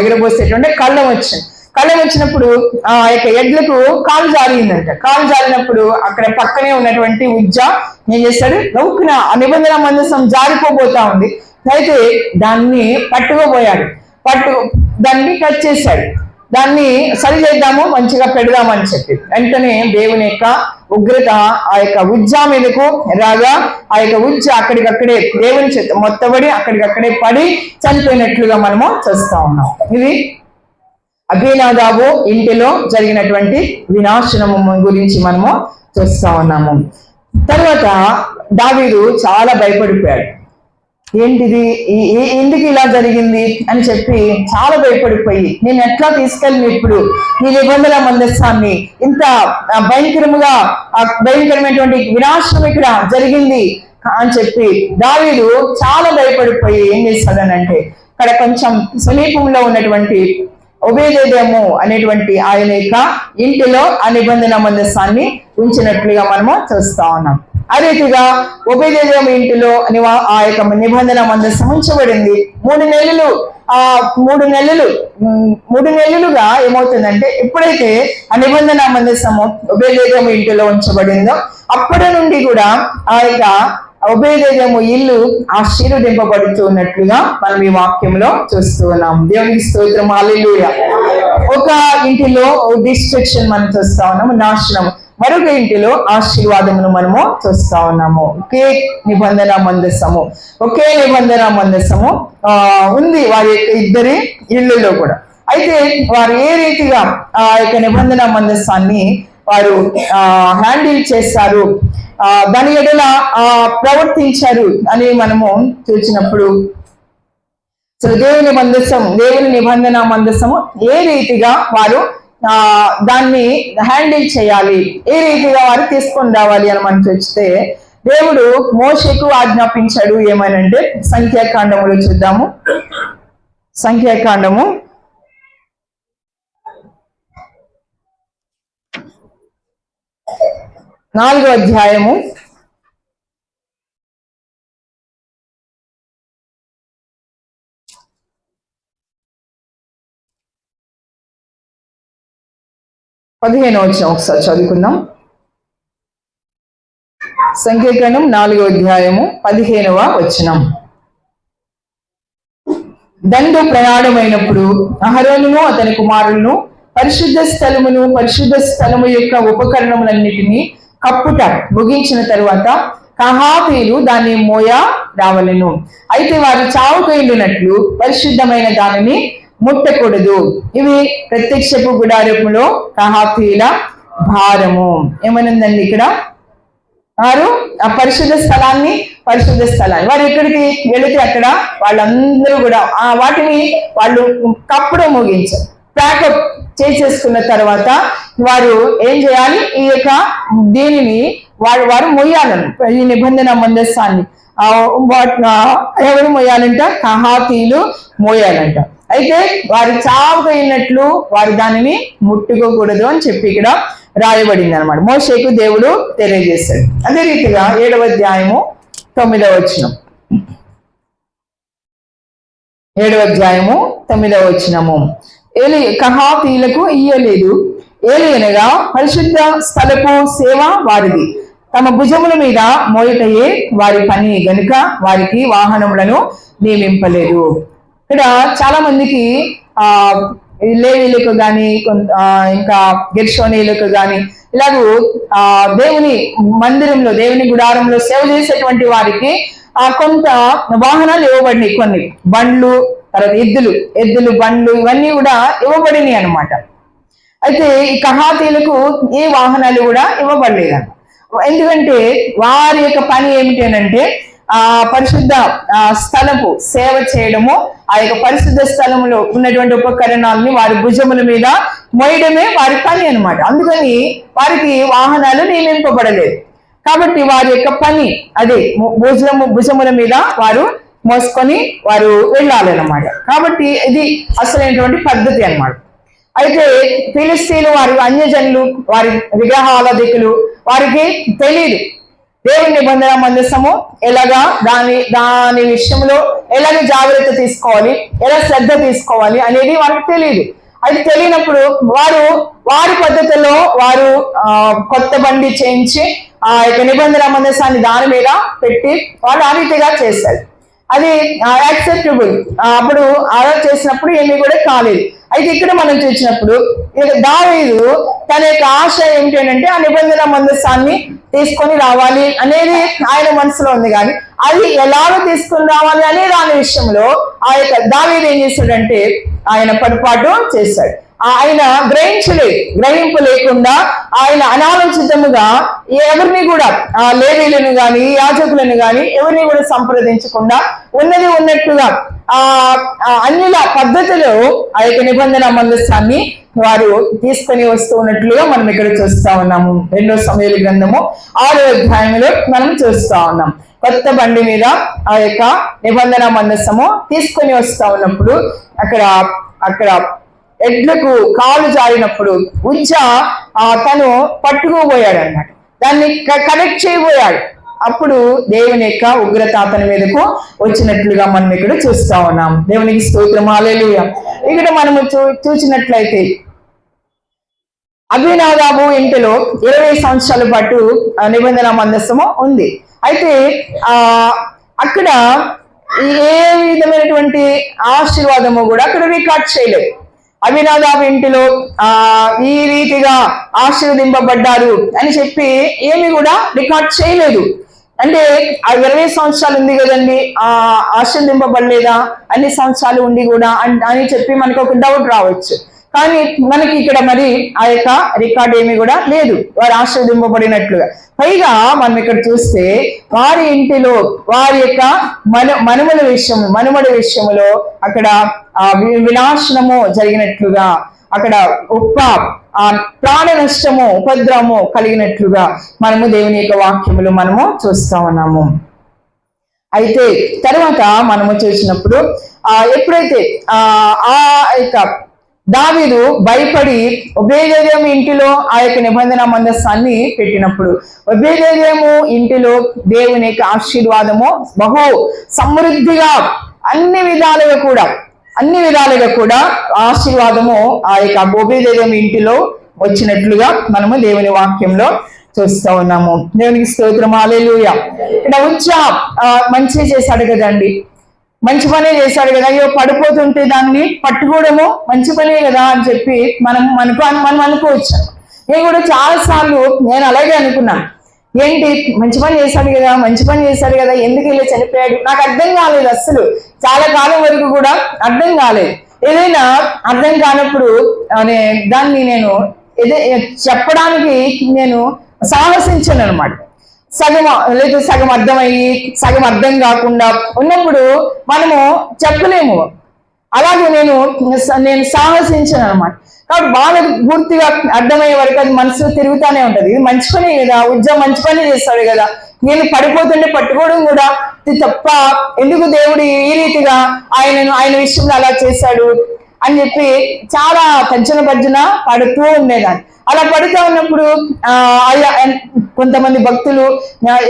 ఎగరబోసేటువంటి కళ్ళం వచ్చింది. కళ్ళం వచ్చినప్పుడు ఆ యొక్క ఎడ్లకు కాలు జారిందంట. కాలు జారినప్పుడు అక్కడ పక్కనే ఉన్నటువంటి ఉజ్జా ఏం చేశాడు, నవ్వుకున్న ఆ నిబంధన మందసం జారిపోబోతా ఉంది. అయితే దాన్ని పట్టుకోబోయాడు, దాన్ని కట్ చేశాడు. దాన్ని సరి చేద్దాము, మంచిగా పెడదామని చెప్పి వెంటనే దేవుని యొక్క ఉగ్రత ఆ యొక్క ఉజ్జా మీదకు రాగా ఆ యొక్క ఉజ్జ అక్కడికక్కడే దేవుని చేత మొత్తబడి అక్కడికక్కడే పడి చనిపోయినట్లుగా మనము చూస్తా ఉన్నాం. ఇది అభినాదాబు ఇంటిలో జరిగినటువంటి వినాశనము గురించి మనము చూస్తా ఉన్నాము. తర్వాత దావీదు చాలా భయపడిపోయాడు. ఏంటిది, ఎందుకు ఇలా జరిగింది అని చెప్పి చాలా భయపడిపోయి, నేను ఎట్లా తీసుకెళ్ళి ఇప్పుడు ఈ నిబంధన మందస్థాన్ని ఇంత భయంకరమైనటువంటి వినాశనం ఇక్కడ జరిగింది అని చెప్పి దావీదు చాలా భయపడిపోయి ఏం చేశాడనంటే ఇక్కడ కొంచెం సమీపంలో ఉన్నటువంటి ఒబేదెదోము అనేటువంటి ఆయన యొక్క ఇంటిలో ఆ నిబంధన మందస్థాన్ని ఉంచినట్లుగా మనము చూస్తా ఉన్నాం. ఆ రీతిగా ఒబేదెదోము ఇంటిలో ఆ యొక్క నిబంధన మందస్థం ఉంచబడింది. 3 నెలలుగా ఏమవుతుందంటే ఎప్పుడైతే ఆ నిబంధన మందస్థము ఒబేదెదోము ఇంటిలో ఉంచబడిందో అప్పటి నుండి కూడా ఆ యొక్క ఒబేదెదోము ఇల్లు ఆశీర్వదింపబడుతున్నట్లుగా మనం ఈ వాక్యంలో చూస్తూ ఉన్నాం. దేవునికి స్తోత్రం, హల్లెలూయా. ఒక ఇంటిలో డిస్ట్రక్షన్ మనం చూస్తా ఉన్నాము, నాశనం. మరొక ఇంటిలో ఆశీర్వాదమును మనము చూస్తా ఉన్నాము. ఒకే నిబంధన మందసము ఉంది వారి ఇద్దరి ఇళ్ళలో కూడా. అయితే వారు ఏ రీతిగా ఆ యొక్క నిబంధన మందసాన్ని వారు హ్యాండిల్ చేస్తారు, దాని ఎడల ప్రవర్తించారు అని మనము చూసినప్పుడు దేవుని నిబంధన మందసము ఏ రీతిగా వారు దాన్ని హ్యాండిల్ చేయాలి, ఏ రీతిగా వారు తీసుకొని రావాలి అని మనం చూస్తే దేవుడు మోషేకు ఆజ్ఞాపించాడు. ఏమనంటే సంఖ్యాకాండములో చూద్దాము. సంఖ్యాకాండము 4వ అధ్యాయము 15వ వచనం ఒకసారి చదువుకుందాం. సంఖ్యాకాండం 4వ అధ్యాయము 15వ వచనం. దండు ప్రయాణమైనప్పుడు అహరోనును అతని కుమారులను పరిశుద్ధ స్థలము యొక్క ఉపకరణములన్నిటినీ కప్పుట ముగించిన తరువాత కహాతీలు దాన్ని మోయ రావలెను. అయితే వారు చావుకైనట్లు పరిశుద్ధమైన దానిని ముట్టకూడదు. ఇవి ప్రత్యక్షపు గుడారములో కహాతీల భారము. ఏమనుందండి ఇక్కడ? వారు ఆ పరిశుద్ధ స్థలాన్ని వారు ఎక్కడికి వెళితే అక్కడ వాళ్ళందరూ కూడా వాటిని వాళ్ళు కప్పడం ముగించారు, ప్యాకప్ చేసేసుకున్న తర్వాత వారు ఏం చేయాలి, ఈ యొక్క దీనిని వారు మొయ్యాలను, ఈ నిబంధన మందస్థాన్ని ఎవరు మొయ్యాలంట? కహాతీలు మోయాలంట. అయితే వారు చావైనట్లు వారు దానిని ముట్టుకోకూడదు అని చెప్పి ఇక్కడ రాయబడింది అనమాట. మోషేకు దేవుడు తెలియజేశాడు. అదే రీతిగా 7వ అధ్యాయము 9వ వచనం. 7వ అధ్యాయము 9వ వచనము. కహాతీలకు ఇయ్యలేదు, ఏలయనగా పరిశుద్ధ స్థలపు సేవ వారిది, తమ భుజముల మీద మోయటయే వారి పని గనుక వారికి వాహనములను నియమింపలేదు. ఇక్కడ చాలా మందికి లేవీలకు గాని ఇంకా గెర్షోనీలకు గాని ఇలాగూ దేవుని మందిరంలో దేవుని గుడారంలో సేవ చేసేటువంటి వారికి కొంత వాహనాలు ఇవ్వబడినాయి. కొన్ని బండ్లు, తర్వాత ఎద్దులు బండ్లు ఇవన్నీ కూడా ఇవ్వబడినాయి అన్నమాట. అయితే ఈ కహాతీలకు ఏ వాహనాలు కూడా ఇవ్వబడలేదన్న. ఎందుకంటే వారి యొక్క పని ఏమిటి అంటే పరిశుద్ధ స్థలపు సేవ చేయడము, ఆ యొక్క పరిశుద్ధ స్థలములో ఉన్నటువంటి ఉపకరణాలని వారి భుజముల మీద మోయడమే వారి పని అన్నమాట. అందుకని వారికి వాహనాలు నియమింపబడలేదు. కాబట్టి వారి యొక్క పని అదే భుజముల మీద వారు మోసుకొని వారు వెళ్ళాలన్నమాట. కాబట్టి ఇది అసలైనటువంటి పద్ధతి అన్నమాట. అయితే ఫిలిస్తీన్లు వారి అన్యజనులు, వారి విగ్రహారాధికులు, వారికి తెలియదు దేవుని నిబంధన మందసము ఎలాగా దాని విషయంలో ఎలాగ జాగ్రత్త తీసుకోవాలి, ఎలా శ్రద్ధ తీసుకోవాలి అనేది వారికి తెలియదు. అది తెలియనప్పుడు వారి పద్ధతిలో వారు కొత్త బండి చేయించి ఆ యొక్క నిబంధన మందసాన్ని దాని మీద పెట్టి వాళ్ళు ఆ రీతిగా చేశారు. అది యాక్సెప్టబుల్. అప్పుడు అలా చేసినప్పుడు ఏమీ కూడా కాలేదు. అయితే ఇక్కడ మనం చూసినప్పుడు దావీదు తన యొక్క ఆశ ఏంటి అంటే ఆ నిబంధన మందసాన్ని తీసుకొని రావాలి అనేది ఆయన మనసులో ఉంది. కానీ అది ఎలాగో తీసుకొని రావాలి అనే దాని విషయంలో ఆ యొక్క దావీదు ఏం చేశాడంటే ఆయన పొరపాటు చేశాడు. ఆయన గ్రహింపు లేకుండా ఆయన అనాలోచితముగా ఎవరిని కూడా లేవీలను గాని యాజకులను గాని ఎవరిని కూడా సంప్రదించకుండా ఉన్నది ఉన్నట్టుగా అన్యుల పద్ధతిలో ఆ యొక్క నిబంధన మందసాన్ని వారు తీసుకొని వస్తూ ఉన్నట్లుగా మనం ఇక్కడ చూస్తా ఉన్నాము. 2 సమూయేలు గ్రంథము 6వ అధ్యాయంలో మనం చూస్తా ఉన్నాం. కొత్త బండి మీద ఆ యొక్క నిబంధన మందసము తీసుకొని వస్తా ఉన్నప్పుడు అక్కడ ఎడ్లకు కాలు జారినప్పుడు తను పట్టుకోబోయాడు అన్నమాట. దాన్ని కనెక్ట్ చేయబోయాడు. అప్పుడు దేవుని యొక్క ఉగ్రత అతని మీదకు వచ్చినట్లుగా మనం ఇక్కడ చూస్తా ఉన్నాం. దేవునికి స్తోత్రం, హల్లెలూయా. ఇక్కడ మనము చూసినట్లయితే అబీనాదాబు ఇంటిలో 20 సంవత్సరాల పాటు నిబంధన మందసము ఉంది. అయితే అక్కడ ఏ విధమైనటువంటి ఆశీర్వాదము కూడా అక్కడ రికార్డ్ చేయలేదు. అబీనాదాబు ఇంటిలో ఈ రీతిగా ఆశీర్వదింపబడ్డారు అని చెప్పి ఏమి కూడా రికార్డ్ చేయలేదు. అంటే ఆ 20 సంవత్సరాలు ఉంది కదండి, ఆశీర్వదింపబడలేదా, అన్ని సంవత్సరాలు ఉండి కూడా అని చెప్పి మనకు ఒక డౌట్ రావచ్చు. కానీ మనకి ఇక్కడ మరి ఆ యొక్క రికార్డ్ ఏమి కూడా లేదు వారు ఆశీర్వదింపబడినట్లుగా. పైగా మనం ఇక్కడ చూస్తే వారి ఇంటిలో వారి యొక్క మనుమడి విషయములో అక్కడ వినాశనము జరిగినట్లుగా, అక్కడ ప్రాణ నష్టము ఉపద్రవము కలిగినట్లుగా మనము దేవుని యొక్క వాక్యములు మనము చూస్తా ఉన్నాము. అయితే తర్వాత మనము చూసినప్పుడు ఎప్పుడైతే ఆ యొక్క దావీదు భయపడి ఒబేదెదోము ఇంటిలో ఆ యొక్క నిబంధన మందసాన్ని పెట్టినప్పుడు ఒబేదెదోము ఇంటిలో దేవుని యొక్క ఆశీర్వాదము బహు సమృద్ధిగా అన్ని విధాలుగా కూడా ఆశీర్వాదము ఆ యొక్క ఒబేదెదోము ఇంటిలో వచ్చినట్లుగా మనము దేవుని వాక్యంలో చూస్తూ ఉన్నాము. దేవునికి స్తోత్రం, హల్లెలూయా. ఇక్కడ మంచి చేశాడు కదండి, మంచి పనే చేశాడు కదా, అయ్యో పడిపోతుంటే దాన్ని పట్టుకోవడము మంచి పనే కదా అని చెప్పి మనం అనుకోవచ్చు. నేను కూడా చాలా సార్లు నేను అలాగే అనుకున్నాను. ఏంటి మంచి పని చేశాడు కదా ఎందుకు ఇలా చనిపోయాడు, నాకు అర్థం కాలేదు. అస్సలు చాలా కాలం వరకు కూడా అర్థం కాలేదు. ఏదైనా అర్థం కానప్పుడు దాన్ని నేను చెప్పడానికి నేను సాహసించాను అనమాట. సగం అర్థమయ్యి సగం అర్థం కాకుండా ఉన్నప్పుడు మనము చెప్పలేము. అలాగే నేను సాహసించాను అనమాట. కాబట్టి బాగా పూర్తిగా అర్థమయ్యే వరకు అది మనసులో తిరుగుతానే ఉంటది. ఇది మంచి పని కదా, మంచి పని చేస్తాడు కదా, నేను పడిపోతుంటే పట్టుకోవడం కూడా తప్ప, ఎందుకు దేవుడు ఈ రీతిగా ఆయన విషయంలో అలా చేశాడు అని చెప్పి చాలా తర్జన పడుతూ ఉండేదాన్ని. అలా పడుతూ ఉన్నప్పుడు కొంతమంది భక్తులు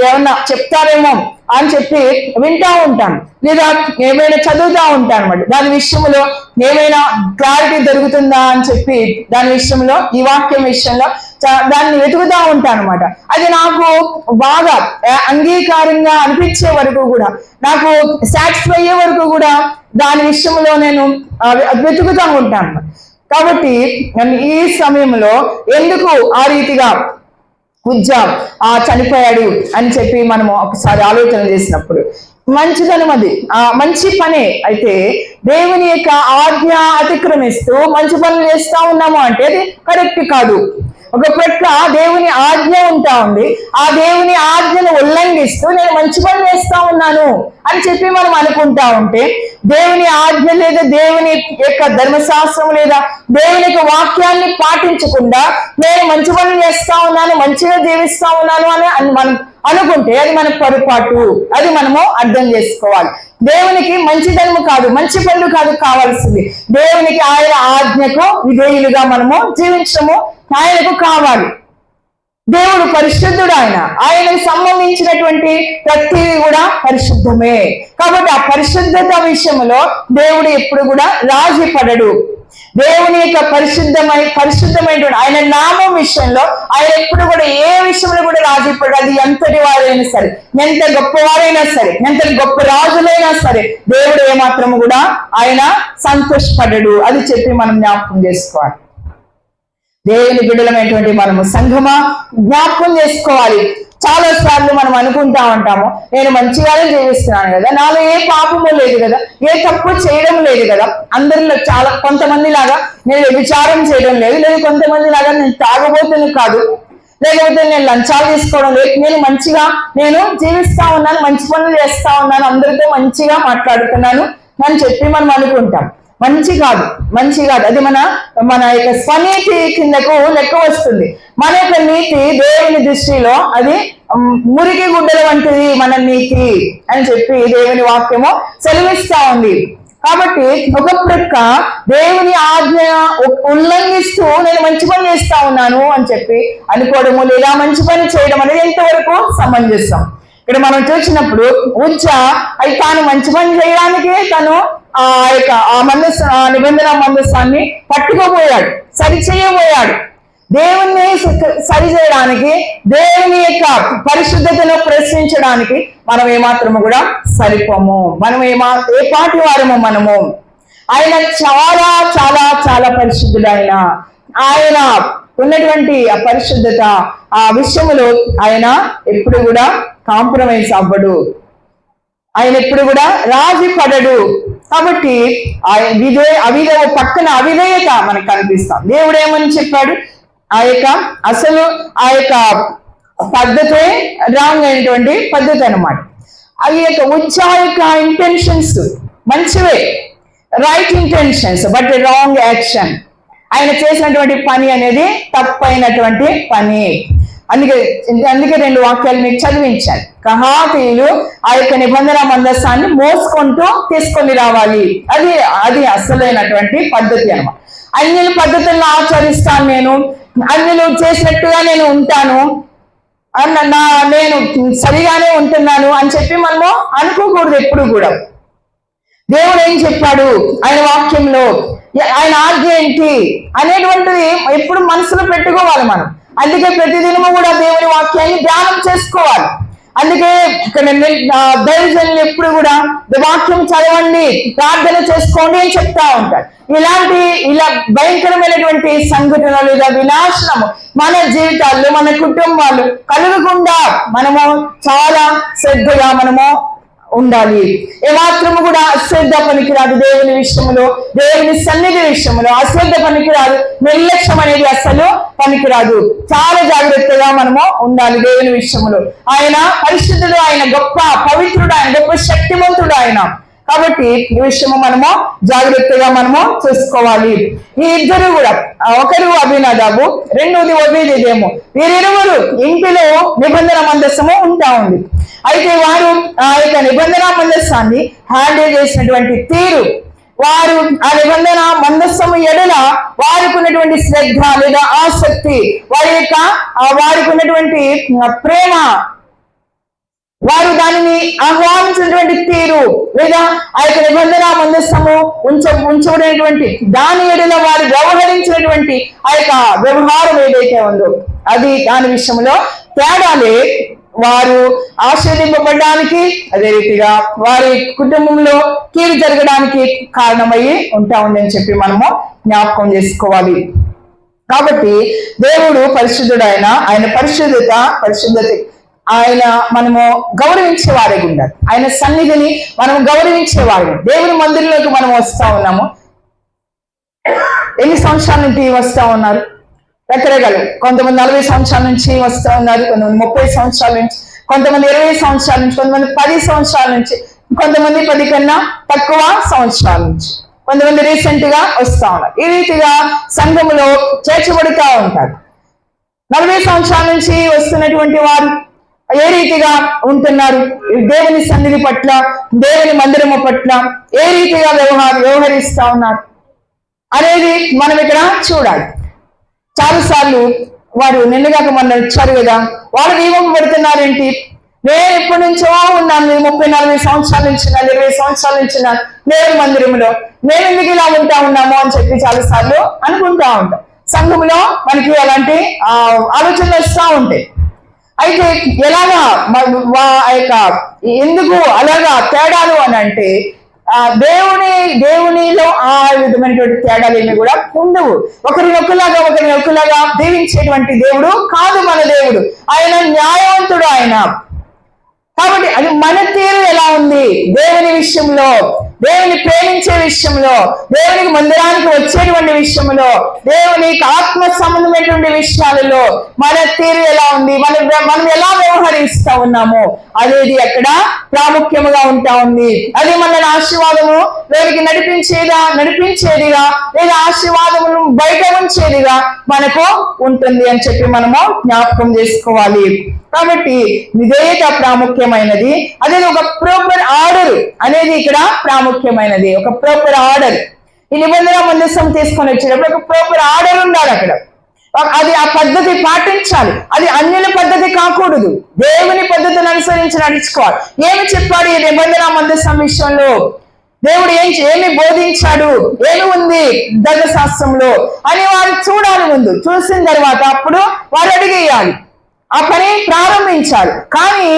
ఏమన్నా చెప్తారేమో అని చెప్పి వింటా ఉంటాను, లేదా ఏమైనా చదువుతూ ఉంటాను అన్నమాట. దాని విషయంలో ఏమైనా క్లారిటీ దొరుకుతుందా అని చెప్పి దాని విషయంలో ఈ వాక్యం విషయంలో దాన్ని వెతుకుతూ ఉంటాను అనమాట. అది నాకు బాగా అంగీకారంగా అనిపించే వరకు కూడా, నాకు సాటిస్ఫై అయ్యే వరకు కూడా దాని విషయంలో నేను వెతుకుతూ ఉంటాను. కాబట్టి ఈ సమయంలో ఎందుకు ఆ రీతిగా చనిపోయాడు అని చెప్పి మనము ఒకసారి ఆలోచన చేసినప్పుడు మంచిదనం అది మంచి పనే. అయితే దేవుని యొక్క ఆజ్ఞ అతిక్రమిస్తూ మంచి పనులు చేస్తా ఉన్నాము అంటే అది కరెక్ట్ కాదు. ఒక పట్ల దేవుని ఆజ్ఞ ఉంటా ఉంది, ఆ దేవుని ఆజ్ఞను ఉల్లంఘిస్తూ నేను మంచి పని చేస్తా ఉన్నాను అని చెప్పి మనం అనుకుంటా ఉంటే, దేవుని ఆజ్ఞ లేదా దేవుని యొక్క ధర్మశాస్త్రం లేదా దేవుని యొక్క వాక్యాన్ని పాటించకుండా నేను మంచి పనులు చేస్తా ఉన్నాను, మంచిగా జీవిస్తా ఉన్నాను అని మనం అనుకుంటే అది మన పొరపాటు. అది మనము అర్థం చేసుకోవాలి. దేవునికి మంచిదనము కాదు, మంచి పనులు కాదు కావాల్సింది, దేవునికి ఆయన ఆజ్ఞకు విధేయులుగా మనము జీవించడము ఆయనకు కావాలి. దేవుడు పరిశుద్ధుడు, ఆయనకు సంబంధించినటువంటి ప్రతిదీ కూడా పరిశుద్ధమే. కాబట్టి ఆ పరిశుద్ధత విషయంలో దేవుడు ఎప్పుడు కూడా రాజీ పడడు. దేవుని యొక్క పరిశుద్ధమైనటువంటి ఆయన నామం విషయంలో ఆయన ఎప్పుడు కూడా ఏ విషయంలో కూడా రాజీపడు. అది ఎంతటి వారైనా సరే, ఎంత గొప్పవారైనా సరే, ఎంత గొప్ప రాజులైనా సరే, దేవుడు ఏమాత్రము కూడా ఆయన సంతోషపడ్డాడు. అది చెప్పి మనం జ్ఞాపకం చేసుకోవాలి. దేవుని బిడ్డలమైనటువంటి మనము సంఘమా జ్ఞాపకం చేసుకోవాలి. చాలా సార్లు మనం అనుకుంటా ఉంటాము, నేను మంచిగానే జీవిస్తున్నాను కదా, నాలో ఏ పాపము లేదు కదా, ఏ తప్పు చేయడం లేదు కదా. అందరిలో కొంతమంది లాగా నేను విచారం చేయడం లేదు, లేదా కొంతమంది లాగా నేను తాగబోతుని కాదు, లేకపోతే నేను లంచాలు తీసుకోవడం లేదు, నేను మంచిగా జీవిస్తా ఉన్నాను, మంచి పనులు చేస్తా ఉన్నాను, అందరితో మంచిగా మాట్లాడుతున్నాను అని చెప్పి మనం అనుకుంటాం. మంచి కాదు. అది మన యొక్క స్వనీతి కిందకు లెక్క వస్తుంది. మన యొక్క నీతి దేవుని దృష్టిలో అది మురికి గుడ్డల వంటిది మన నీతి అని చెప్పి దేవుని వాక్యము సెలవిస్తా ఉంది. కాబట్టి ఒక ప్రక్క దేవుని ఆజ్ఞ ఉల్లంఘిస్తూ నేను మంచి పని చేస్తా ఉన్నాను అని చెప్పి అనుకోవడము, లేదా మంచి పని చేయడం అనేది ఎంతవరకు సమంజసం? ఇక్కడ మనం చూసినప్పుడు అది తాను మంచి పని చేయడానికి తను నిబంధన మందస్సాన్ని పట్టుకోబోయాడు, సరిచేయబోయాడు. దేవుణ్ణి సరి చేయడానికి, దేవుని యొక్క పరిశుద్ధతను ప్రశ్నించడానికి మనం ఏమాత్రము కూడా సరిపోము. మనం ఏ పాటి వారము మనము. ఆయన చాలా చాలా చాలా పరిశుద్ధుడు. ఆయన ఉన్నటువంటి ఆ పరిశుద్ధత, ఆ విషయములో ఆయన ఎప్పుడు కూడా కాంప్రమైజ్ అవ్వడు, ఆయన ఎప్పుడు కూడా రాజీ పడడు. కాబట్టి పక్కన అవిధేయత మనకు కనిపిస్తాం. దేవుడు ఏమని చెప్పాడు? అసలు ఆ యొక్క పద్ధతే రాంగ్ అయినటువంటి పద్ధతి అనమాట. అది యొక్క ఇంటెన్షన్స్ మంచివే, right intentions, but wrong action. ఆయన చేసినటువంటి పని అనేది తప్పైనటువంటి పని. అందుకే 2 వాక్యాలు మీకు చదివించాను. కహాతీయులు ఆ యొక్క నిబంధన మందస్సాన్ని మోసుకుంటూ తీసుకొని రావాలి. అది అసలైనటువంటి పద్ధతి అన్నమాట. అన్యుల పద్ధతులను ఆచరిస్తాను, నేను అన్యులు చేసినట్టుగా నేను ఉంటాను, నేను సరిగానే ఉంటున్నాను అని చెప్పి మనము అనుకోకూడదు ఎప్పుడు కూడా. దేవుడు ఏం చెప్పాడు ఆయన వాక్యంలో, ఆయన ఆజ్ఞ ఏంటి అనేటువంటిది ఎప్పుడు మనసులో పెట్టుకోవాలి మనం. అందుకే ప్రతిదినము కూడా దేవుని వాక్యాన్ని ధ్యానం చేసుకోవాలి. అందుకే ఇక్కడ దైవజనులు ఎప్పుడు కూడా వాక్యం చదవండి, ప్రార్థన చేసుకోండి అని చెప్తా ఉంటారు. ఇలా భయంకరమైనటువంటి సంఘటనలు, ఇలా వినాశనము మన జీవితాల్లో, మన కుటుంబాలు కలగకుండా మనము చాలా శ్రద్ధగా ఉండాలి. ఏమాత్రము కూడా అశ్రద్ధ పనికిరాదు. దేవుని విషయంలో, దేవుని సన్నిధి విషయంలో అశ్రద్ధ పనికిరాదు. నిర్లక్ష్యం అనేది అసలు పనికిరాదు. చాలా జాగ్రత్తగా ఉండాలి దేవుని విషయంలో. ఆయన పరిశుద్ధుడు, ఆయన గొప్ప పవిత్రుడు, ఆయన గొప్ప శక్తివంతుడు ఆయన. కాబట్టి ఈ విషయము జాగ్రత్తగా చూసుకోవాలి. ఈ ఇద్దరు కూడా, ఒకరు అభినదాబు, రెండోది ఒబేదెదోము, వీరిరువురు ఇంటిలో నిబంధన మందస్సము ఉంటా ఉంది. అయితే వారు ఆ యొక్క నిబంధన మందస్సాన్ని హ్యాండిల్ చేసినటువంటి తీరు, వారు ఆ నిబంధన మందస్సము ఎడల వారికి ఉన్నటువంటి శ్రద్ధ లేదా ఆసక్తి, వారికి ఉన్నటువంటి ప్రేమ, వారు దానిని ఆహ్వానించినటువంటి తీరు, లేదా ఆ యొక్క నిబంధన మందస్సము ఉంచబడినటువంటి దాని ఎడల వారు వ్యవహరించినటువంటి ఆ యొక్క వ్యవహారం ఏదైతే ఉందో అది దాని విషయంలో తేడాలే వారు ఆశీర్వదింపబడడానికి, అదే రీతిగా వారి కుటుంబంలో కీడు జరగడానికి కారణమయ్యి ఉంటా ఉందని చెప్పి జ్ఞాపకం చేసుకోవాలి. కాబట్టి దేవుడు పరిశుద్ధుడు. ఆయన పరిశుద్ధత ఆయన గౌరవించే వారే ఉండాలి. ఆయన సన్నిధిని గౌరవించేవారు. దేవుని మందిరంలోకి వస్తా ఉన్నాము. ఎన్ని సంవత్సరాల నుంచి వస్తా ఉన్నారు? రకరకాలు. కొంతమంది 40 సంవత్సరాల నుంచి వస్తూ ఉన్నారు, కొంతమంది 30 సంవత్సరాల నుంచి, కొంతమంది 20 సంవత్సరాల నుంచి, కొంతమంది 10 సంవత్సరాల నుంచి, కొంతమంది 10 కన్నా తక్కువ సంవత్సరాల నుంచి, కొంతమంది రీసెంట్ గా వస్తా ఉన్నారు. ఈ రీతిగా సంఘములో చేర్చబడుతూ ఉంటారు. 40 సంవత్సరాల నుంచి వస్తున్నటువంటి వారు ఏ రీతిగా ఉంటున్నారు, దేవుని సన్నిధి పట్ల, దేవుని మందిరము పట్ల ఏ రీతిగా వ్యవహరిస్తా ఉన్నారు అనేది మనం ఇక్కడ చూడాలి. చాలాసార్లు వారు నిన్నగాక మొన్న వచ్చారు కదా, వాళ్ళు నియమం పెడుతున్నారేంటి, నేను ఇప్పటి నుంచో ఉన్నాను, 30-40 సంవత్సరాల నుంచి 20 సంవత్సరాల నుంచి దేవుని మందిరంలో మేము ఎందుకు ఇలా ఉన్నాము అని చెప్పి చాలాసార్లు అనుకుంటా ఉంటాం. సంఘంలో మనకి అలాంటి ఆలోచనలు వస్తూ ఉంటాయి. అయితే ఎలాగా ఎందుకు అలాగా తేడాలు అని అంటే దేవునిలో ఆ విధమైనటువంటి తేడాలు ఏమి కూడా ఉండవు. ఒకరినొకలాగా దీవించేటువంటి దేవుడు కాదు మన దేవుడు. ఆయన న్యాయవంతుడు ఆయన. కాబట్టి అది మన తీరు ఎలా ఉంది దేవుని విషయంలో, దేవుని ప్రేమించే విషయంలో, దేవునికి మందిరానికి వచ్చేటువంటి విషయంలో, దేవునికి ఆత్మ సంబంధమైనటువంటి విషయాలలో మన తీరు ఎలా ఉంది, మనం ఎలా వ్యవహరిస్తా ఉన్నాము అనేది అక్కడ ప్రాముఖ్యముగా ఉంటా ఉంది. అది మన ఆశీర్వాదము దేవునికి నడిపించేదిగా లేదా ఆశీర్వాదమును బయట ఉంచేదిగా మనకు ఉంటుంది అని చెప్పి మనము జ్ఞాపకం చేసుకోవాలి. కాబట్టి విధేయత ప్రాముఖ్యమైనది. అదే ఒక ప్రాపర్ ఆర్డర్ అనేది ఇక్కడ ప్రాముఖ్యమైనది. ఒక ప్రాపర్ ఆర్డర్. ఈ నిబంధన మందసం తీసుకొని వచ్చేటప్పుడు ఒక ప్రాపర్ ఆర్డర్ ఉండాలి అక్కడ. అది ఆ పద్ధతి పాటించాలి. అది అన్యుల పద్ధతి కాకూడదు, దేవుని పద్ధతిని అనుసరించి నడుచుకోవాలి. ఏమి చెప్పాడు ఈ నిబంధన మందసం విషయంలో, దేవుడు ఏమి బోధించాడు, ఏమి ఉంది ధర్మశాస్త్రంలో అని వారు చూడాలి. ముందు చూసిన తర్వాత అప్పుడు వారు అడిగేయాలి, ఆ పని ప్రారంభించాలి. కానీ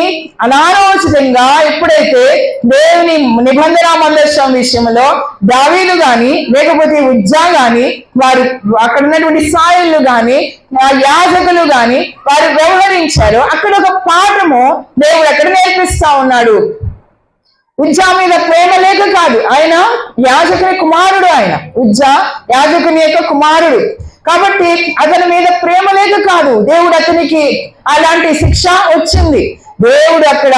అనాలోచితంగా ఎప్పుడైతే దేవుని నిబంధన మందసం విషయంలో దావీదు గాని లేకపోతే ఉజ్జా గాని వారు అక్కడ ఉన్నటువంటి సాయిలు గాని యాజకులు గాని వారు వ్యవహరించారో అక్కడ ఒక పాఠము దేవుడు అక్కడ నేర్పిస్తా ఉన్నాడు. ఉజ్జా మీద ప్రేమ లేక కాదు, ఆయన యాజకుని కుమారుడు. ఆయన ఉజ్జా యాజకుని యొక్క కుమారుడు కాబట్టి అతని మీద ప్రేమ లేక కాదు, దేవుడు అతనికి అలాంటి శిక్ష వచ్చింది. దేవుడు అక్కడ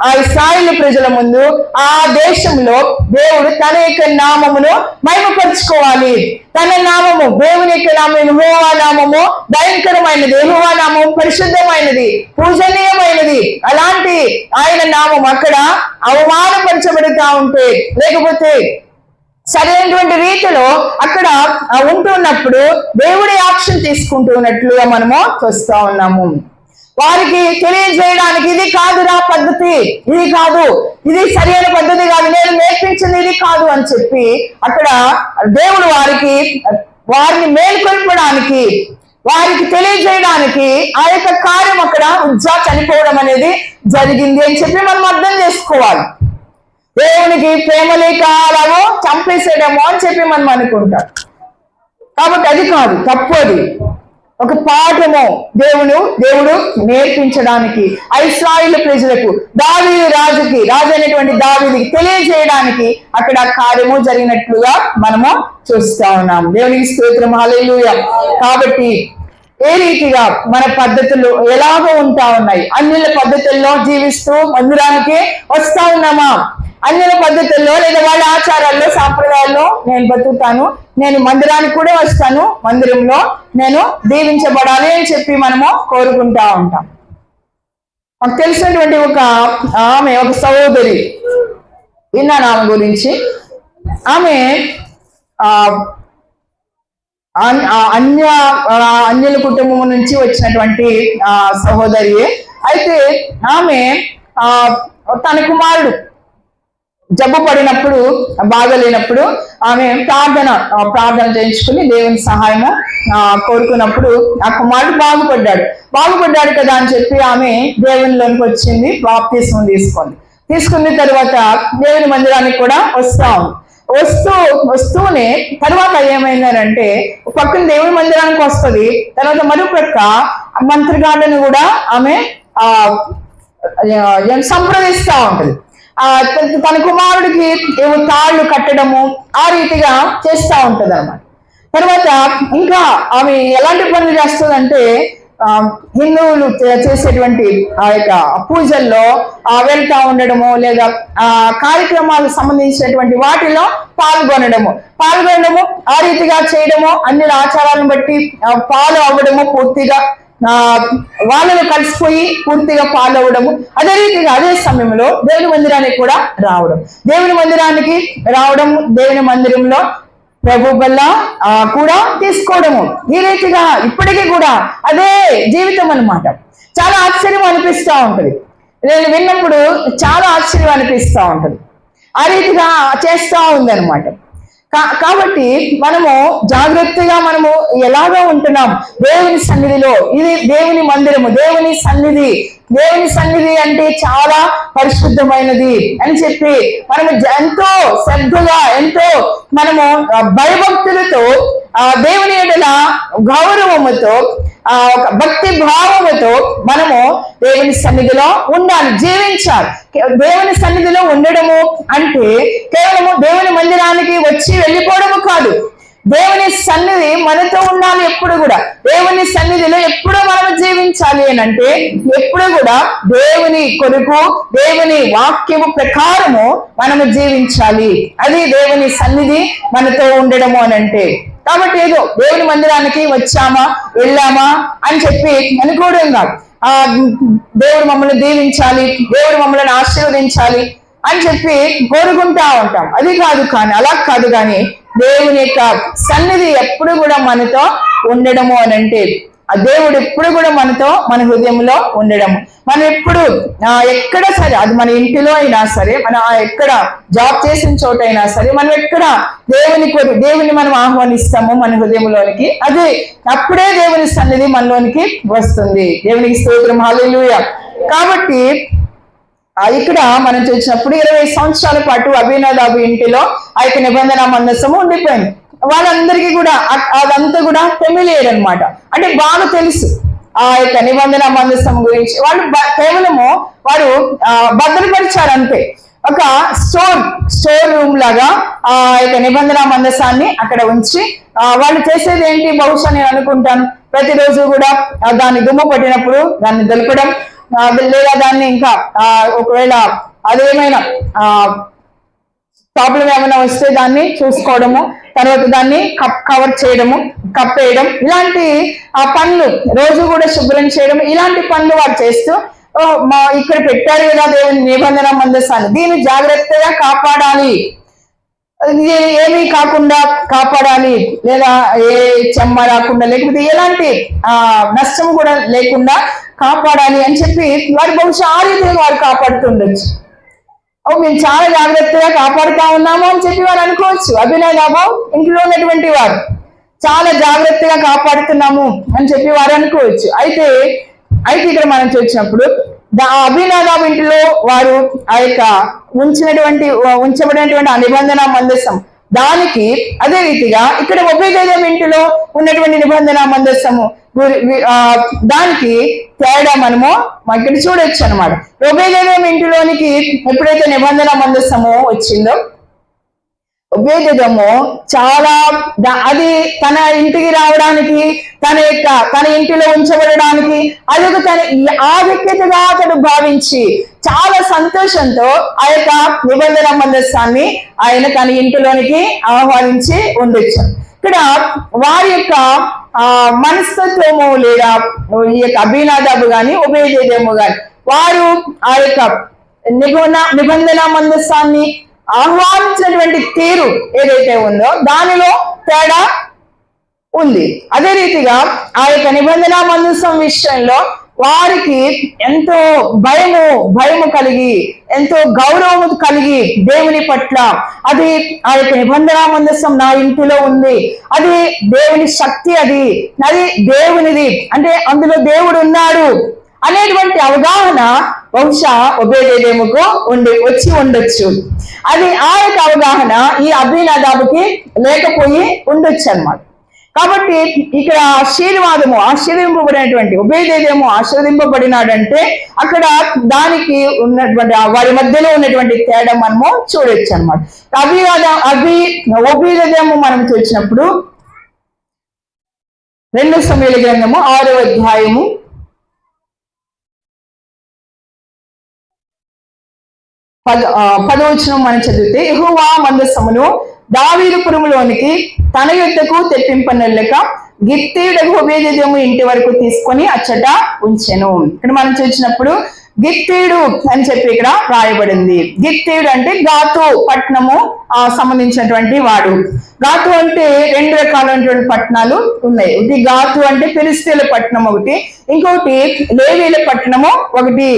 ఆ ఇశ్రాయేలు ప్రజల ముందు ఆ దేశంలో దేవుడు తన యొక్క నామమును మహిమపరుచుకోవాలి. తన నామము, దేవుని యొక్క నామం యెహోవా నామము భయంకరమైనది, యెహోవా నామం పరిశుద్ధమైనది, పూజనీయమైనది. అలాంటి ఆయన నామం అక్కడ అవమానపరచబడుతూ ఉంటే లేకపోతే సరైనటువంటి రీతిలో అక్కడ ఉంటున్నప్పుడు దేవుడి యాక్షన్ తీసుకుంటున్నట్లుగా మనము చూస్తా ఉన్నాము. వారికి తెలియజేయడానికి ఇది కాదురా పద్ధతి, ఇది కాదు, ఇది సరైన పద్ధతి కాదు, నేను నేర్పించింది ఇది కాదు అని చెప్పి అక్కడ దేవుడు వారిని మేల్కొల్పడానికి, వారికి తెలియజేయడానికి ఆ యొక్క కార్యం అక్కడ ఉజ్జా చనిపోవడం అనేది జరిగింది అని చెప్పి మనం అర్థం చేసుకోవాలి. దేవునికి ప్రేమ లేక అలాగో చంపేసేయడమో అని చెప్పి మనం అనుకుంటాం. కాబట్టి అది కాదు, తప్పది. ఒక పాఠము దేవుడు నేర్పించడానికి ఇశ్రాయేలు ప్రజలకు, దావీదు రాజు అయినటువంటి దావీదుకి తెలియజేయడానికి అక్కడ కార్యము జరిగినట్లుగా మనము చూస్తా ఉన్నాం. దేవునికి స్తోత్రం, హల్లెలూయా. కాబట్టి ఏ రీతిగా మన పద్ధతులు ఎలాగో ఉంటా ఉన్నాయి, అన్యుల పద్ధతుల్లో జీవిస్తూ మందిరానికి వస్తా ఉన్నామా, అన్యుల పద్ధతుల్లో లేదా వాళ్ళ ఆచారాల్లో సాంప్రదాయాల్లో నేను బతుకుతాను, నేను మందిరానికి కూడా వస్తాను, మందిరంలో నేను దీవించబడాలి అని చెప్పి మనము కోరుకుంటా ఉంటాం. మాకు తెలిసినటువంటి ఒక సహోదరి విన్నాను ఆమె గురించి. ఆమె అన్యుల కుటుంబం నుంచి వచ్చినటువంటి సహోదరి. అయితే ఆమె తన కుమారుడు జబ్బు పడినప్పుడు, బాగలేనప్పుడు ఆమె ప్రార్థన చేయించుకుని దేవుని సహాయము కోరుకున్నప్పుడు ఆ కుమారుడు బాగుపడ్డాడు కదా అని చెప్పి ఆమె దేవునిలోనికి వచ్చింది, బాప్తిస్మం తీసుకున్న తర్వాత దేవుని మందిరానికి కూడా వస్తూనే తర్వాత ఏమైందనంటే పక్కన దేవుని మందిరానికి వస్తుంది, తర్వాత మరోపక్క మంత్రిగాళ్ళను కూడా ఆమె సంప్రదిస్తూ ఉంటుంది. తన కుమారుడికి తాళ్ళు కట్టడము ఆ రీతిగా చేస్తూ ఉంటది అన్నమాట. తర్వాత ఇంకా ఆమె ఎలాంటి పనులు చేస్తుందంటే హిందువులు చేసేటువంటి ఆ యొక్క పూజల్లో వెళ్తా ఉండడము లేదా కార్యక్రమాలకు సంబంధించినటువంటి వాటిలో పాల్గొనడము ఆ రీతిగా చేయడము, అన్ని ఆచారాలను బట్టి ఫాలో అవ్వడము, పూర్తిగా వాళ్ళను కలిసిపోయి పూర్తిగా ఫాలో అవ్వడము. అదే రీతిగా అదే సమయంలో దేవుని మందిరానికి కూడా రావడం, దేవుని మందిరంలో ప్రభు వల్ల కూడా తీసుకోవడము. ఈ రీతిగా ఇప్పటికీ కూడా అదే జీవితం అన్నమాట. చాలా ఆశ్చర్యం అనిపిస్తూ ఉంటది. నేను విన్నప్పుడు చాలా ఆశ్చర్యం అనిపిస్తూ ఉంటుంది. ఆ రీతిగా చేస్తూ ఉందన్నమాట. కాబట్టి మనము జాగ్రత్తగా మనము ఎలాగో ఉంటున్నాం దేవుని సన్నిధిలో. ఇది దేవుని మందిరము, దేవుని సన్నిధి. దేవుని సన్నిధి అంటే చాలా పరిశుద్ధమైనది అని చెప్పి మనము ఎంతో శ్రద్ధగా, ఎంతో మనము భయభక్తులతో, దేవుని ఎడల గౌరవముతో, భక్తి భావముతో మనము దేవుని సన్నిధిలో ఉండాలి, జీవించాలి. దేవుని సన్నిధిలో ఉండడము అంటే కేవలము దేవుని మందిరానికి వచ్చి వెళ్ళిపోవడము కాదు. దేవుని సన్నిధి మనతో ఉండాలి ఎప్పుడు కూడా. దేవుని సన్నిధిలో ఎప్పుడు మనం జీవించాలి అని అంటే ఎప్పుడు కూడా దేవుని కొరకు, దేవుని వాక్యము ప్రకారము మనము జీవించాలి. అది దేవుని సన్నిధి మనతో ఉండడము అని అంటే. కాబట్టి ఏదో దేవుని మందిరానికి వచ్చామా వెళ్ళామా అని చెప్పి అనుకోవడం కాదు. దేవుడు మమ్మల్ని దీవించాలి, దేవుడు మమ్మల్ని ఆశీర్వదించాలి అని చెప్పి కోరుకుంటా ఉంటాం. అది కాదు, కానీ అలా కాదు. కానీ దేవుని యొక్క సన్నిధి ఎప్పుడు కూడా మనతో ఉండడము అని అంటే ఆ దేవుడు ఎప్పుడు కూడా మనతో, మన హృదయంలో ఉండడము. మనం ఎప్పుడు ఎక్కడ సరే, అది మన ఇంటిలో అయినా సరే, మన ఎక్కడ జాబ్ చేసిన చోట అయినా సరే, మనం ఎక్కడ దేవుని మనం ఆహ్వానిస్తాము మన హృదయంలోనికి, అదే అప్పుడే దేవుని సన్నిధి మనలోనికి వస్తుంది. దేవునికి స్తోత్రం, హల్లెలూయా. కాబట్టి ఇక్కడ మనం చూసినప్పుడు 20 సంవత్సరాల పాటు అబీనాదాబు ఇంటిలో ఆ యొక్క నిబంధన మందసము ఉండిపోయింది. వాళ్ళందరికీ కూడా అదంతా కూడా ఫెమిలియర్ అన్నమాట. అంటే బాగా తెలుసు ఆ యొక్క నిబంధన మందసం గురించి. వాళ్ళు కేవలము వారు భద్రపరిచారు అంతే. ఒక స్టోర్ రూమ్ లాగా ఆ యొక్క నిబంధన మందసాన్ని అక్కడ ఉంచి వాళ్ళు చేసేది ఏంటి, బహుశా నేను అనుకుంటాను, ప్రతిరోజు కూడా దాన్ని దుమ్ము పట్టినప్పుడు దాన్ని దులపడం, లేదా దాన్ని ఇంకా ఒకవేళ అదేమైనా ప్రాబ్లం ఏమైనా వస్తే దాన్ని చూసుకోవడము, తర్వాత దాన్ని కవర్ చేయడము, కప్పేయడం, ఇలాంటి పనులు, రోజు కూడా శుభ్రం చేయడం, ఇలాంటి పనులు వారు చేస్తూ ఇక్కడ పెట్టారు కదా దేవుని నిబంధన మందసాన్ని, దీన్ని జాగ్రత్తగా కాపాడాలి, ఏమీ కాకుండా కాపాడాలి, లేదా ఏ చెమ్మ రాకుండా, లేకపోతే ఎలాంటి నష్టం కూడా లేకుండా కాపాడాలి అని చెప్పి వారు బహుశా ఆ రీతిగా వారు కాపాడుతుండొచ్చు. మేము చాలా జాగ్రత్తగా కాపాడుతా ఉన్నాము అని చెప్పి వారు అనుకోవచ్చు. అబీనాదాబు ఇంట్లో ఉన్నటువంటి వారు చాలా జాగ్రత్తగా కాపాడుతున్నాము అని చెప్పి వారు అనుకోవచ్చు. అయితే ఇక్కడ మనం చూసినప్పుడు అబీనాదాబు ఇంటిలో వారు ఆ యొక్క ఉంచబడినటువంటి ఆ నిబంధన మందసం దానికి, అదే రీతిగా ఇక్కడ ఒబేదెదోము ఇంటిలో ఉన్నటువంటి నిబంధన మందసము దానికి తేడా మనము ఇక్కడ చూడొచ్చు అనమాట. ఒబేదెదోము ఇంటిలోనికి ఎప్పుడైతే నిబంధన మందసము వచ్చిందో, ఒబేదెదోము చాలా అది తన ఇంటికి రావడానికి, తన ఇంటిలో ఉంచబడడానికి అదొక తన ఆధిక్యతగా అతడు భావించి చాలా సంతోషంతో ఆ యొక్క నిబంధన మందసాన్ని ఆయన తన ఇంటిలోనికి ఆహ్వానించి ఉండొచ్చు. ఇక్కడ వారి యొక్క మనస్తత్వము, లేదా ఈ యొక్క అబీనాదాబు గాని ఒబేదెదోము గాని వారు ఆ యొక్క నిబంధన మందసాన్ని ఆహ్వానించినటువంటి తీరు ఏదైతే ఉందో దానిలో తేడా ఉంది. అదే రీతిగా ఆ యొక్క నిబంధన మందసం విషయంలో వారికి ఎంతో భయము కలిగి, ఎంతో గౌరవము కలిగి దేవుని పట్ల, అది ఆ యొక్క నిబంధన మందసం నా ఇంటిలో ఉంది, అది దేవుని శక్తి, అది దేవునిది, అంటే అందులో దేవుడు ఉన్నాడు అనేటువంటి అవగాహన బహుశా ఒబేదెదోముకు వచ్చి ఉండొచ్చు. అది ఆ యొక్క అవగాహన ఈ అబీనాదాబుకి లేకపోయి ఉండొచ్చు అన్నమాట. కాబట్టి ఇక్కడ ఆశీర్వింపబడినటువంటి ఒబేదెదోము ఆశీర్వదింపబడినాడంటే అక్కడ దానికి ఉన్నటువంటి వారి మధ్యలో ఉన్నటువంటి తేడా మనము చూడొచ్చు అనమాట. ఒబేదెదోము మనం చూసినప్పుడు 2 సమూయేలు గ్రంథము 6వ అధ్యాయము 10వ వచనం మనం చదివితే, యెహోవా మందసమును దావీదు పురములోనికి తన యొద్దకు తెప్పింపనెల్లక గిత్తీయుడగు ఒబేదెదోము ఇంటి వరకు తీసుకొని అచ్చట ఉంచెను. ఇక్కడ మనం చూసినప్పుడు గిత్తీయుడు అని చెప్పి ఇక్కడ రాయబడింది. గిత్తీయుడు అంటే గాతు పట్టణము సంబంధించినటువంటి వాడు. గాతు అంటే 2 రకాలైనటువంటి పట్టణాలు ఉన్నాయి. ఒకటి గాతు అంటే ఫిలిష్తీయుల పట్టణం, ఒకటి ఇంకొకటి లేవీయుల పట్టణము ఒకటి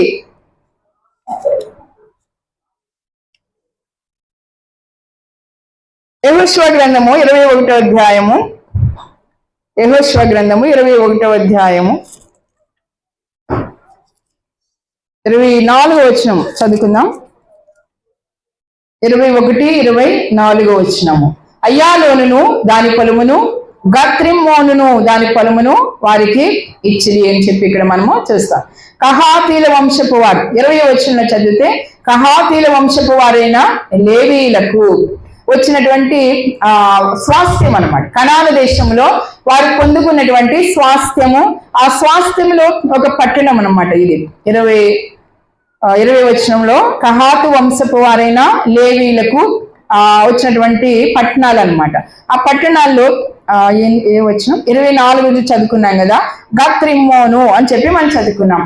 యెహోషువ గ్రంథము 21వ అధ్యాయము. యెహోషువ గ్రంథము 21వ అధ్యాయము 24వ వచనం చదువుకుందాం. 21-24వ వచనము. అయ్యాలోనును దాని పొలమును, గత్రిమ్మోనును దాని పొలమును వారికి ఇచ్చిరి అని చెప్పి ఇక్కడ మనము చూస్తాం. కహాతీల వంశపు వారు 20వ వచనంలో చదివితే కహాతీల వంశపు వారైన లేవీయులకు వచ్చినటువంటి స్వాస్థ్యం అన్నమాట. కనాను దేశంలో వారు పొందుకున్నటువంటి స్వాస్థ్యము. ఆ స్వాస్థ్యంలో ఒక పట్టణం అన్నమాట ఇది. 20వ వచనంలో కహాతు వంశపు వారైన లేవీయులకు వచ్చినటువంటి పట్టణాలు అన్నమాట. ఆ పట్టణాల్లో ఏ వచనం 24 చదువుకున్నాం కదా, గత్ రిమ్మోను అని చెప్పి మనం చదువుకున్నాం.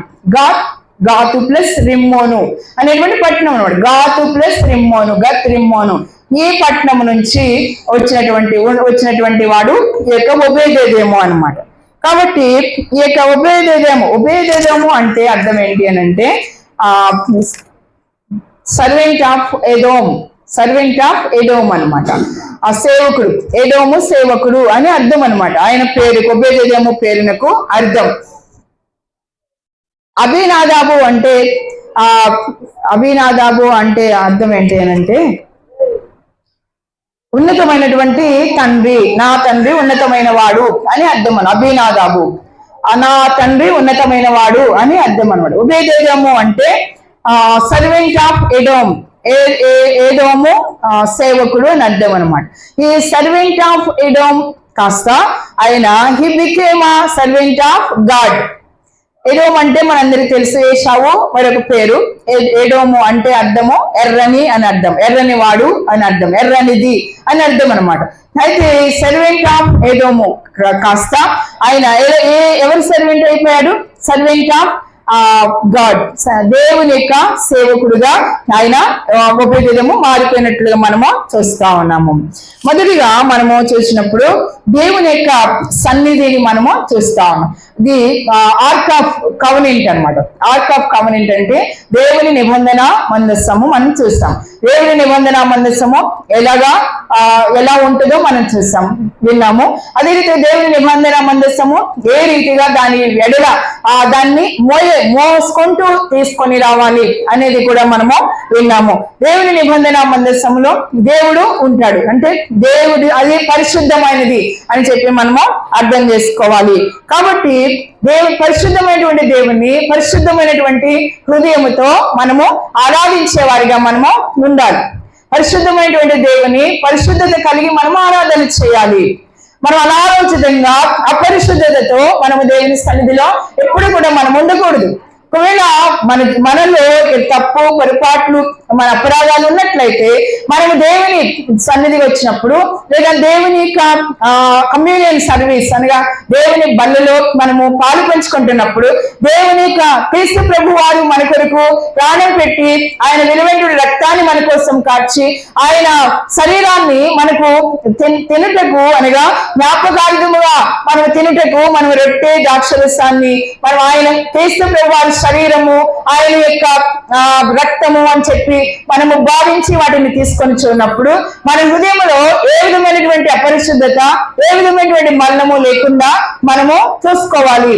గాతు ప్లస్ రిమ్మోను అనేటువంటి పట్టణం అనమాట. గాతు ప్లస్ రిమ్మోను, గత్ రిమ్మోను. ఈ పట్టణం నుంచి వచ్చినటువంటి వాడు ఈ యొక్క ఒబేదేదేమో అన్నమాట. కాబట్టి ఈ యొక్క ఒబేదేదేమో అంటే అర్థం ఏంటి అని అంటే సర్వెంట్ ఆఫ్ ఎదోమ్ అన్నమాట. ఆ సేవకుడు, ఎదోము సేవకుడు అని అర్థం అన్నమాట. ఆయన పేరు ఒబేదేదేమో పేరునకు అర్థం. అభినాదాబు అంటే అర్థం ఏంటి అని అంటే ఉన్నతమైనటువంటి తండ్రి, నా తండ్రి ఉన్నతమైన వాడు అని అర్థం అన్న. అభినాదాబు నా తండ్రి ఉన్నతమైన వాడు అని అర్థం అనమాట. ఒబేదేదేమో అంటే సర్వెంట్ ఆఫ్ ఎదోమ్, ఏదోము సేవకుడు అని అర్థం అనమాట. ఈ సర్వెంట్ ఆఫ్ ఎదోమ్ కాస్త ఆయన he became a servant of God. Edom అంటే మనందరికి తెలుసు ఏశావు మరొక పేరు. ఎదోము అంటే అర్థము ఎర్రని అని అర్థం, ఎర్రని వాడు అని అర్థం, ఎర్రనిది అని అర్థం అనమాట. అయితే సర్వెంట్ ఆఫ్ ఎదోము కాస్త ఆయన ఎవరు సర్వెంట్ అయిపోయాడు? సర్వెంట్ ఆఫ్ గాడ్, దేవుని యొక్క సేవకుడుగా ఆయన ఒబేదేదేమో మారిపోయినట్లుగా మనము చూస్తా ఉన్నాము. మొదటిగా మనము చూసినప్పుడు దేవుని యొక్క సన్నిధిని మనము చూస్తా ఉన్నాం. ఇది ఆర్క్ ఆఫ్ కవెనెంట్ అన్నమాట. ఆర్క్ ఆఫ్ కవెనెంట్ అంటే దేవుని నిబంధన మందస్సము మనం చూస్తాం. దేవుని నిబంధన మందస్సము ఎలా ఉంటుందో మనం చూస్తాం, విన్నాము. అదే రీతి దేవుని నిబంధన మందస్సము ఏ రీతిగా దాని ఎడల దాన్ని మోసుకుంటూ తీసుకొని రావాలి అనేది కూడా మనము విన్నాము. దేవుని నిబంధన మందస్సములో దేవుడు ఉంటాడు అంటే దేవుడు అది పరిశుద్ధమైనది అని చెప్పి మనము అర్థం చేసుకోవాలి. కాబట్టి పరిశుద్ధమైనటువంటి దేవుని పరిశుద్ధమైనటువంటి హృదయముతో మనము ఆరాధించే వారిగా మనము ఉండాలి. పరిశుద్ధమైనటువంటి దేవుని పరిశుద్ధత కలిగి మనము ఆరాధన చేయాలి. మనం అనాలోచితంగా అపరిశుద్ధతతో మనము దేవుని సన్నిధిలో ఎప్పుడు కూడా మనం ఉండకూడదు. ఒకవేళ మనలో తప్పు పొరపాట్లు మన అపరాధాలు ఉన్నట్లయితే మనము దేవుని సన్నిధికి వచ్చినప్పుడు లేదా దేవుని యొక్క కమ్యూనియన్ సర్వీస్ అనగా దేవుని బల్లలో మనము పాలు పంచుకుంటున్నప్పుడు దేవుని యొక్క క్రీస్తు ప్రభు వారు మన కొరకు ప్రాణం పెట్టి ఆయన విలువైన రక్తాన్ని మన కోసం కార్చి ఆయన శరీరాన్ని మనకు తినుటకు అనగా జ్ఞాపకార్థముగా మనం తినుటకు మనం రొట్టె ద్రాక్షరసాన్ని మనం ఆయన క్రీస్తు ప్రభు వారి శరీరము ఆయన యొక్క రక్తము అని చెప్పి మనము భావించి వాటిని తీసుకొని చూన్నప్పుడు మన హృదయంలో ఏ విధమైనటువంటి అపరిశుద్ధత ఏ విధమైనటువంటి మలినము లేకుండా మనము చూసుకోవాలి.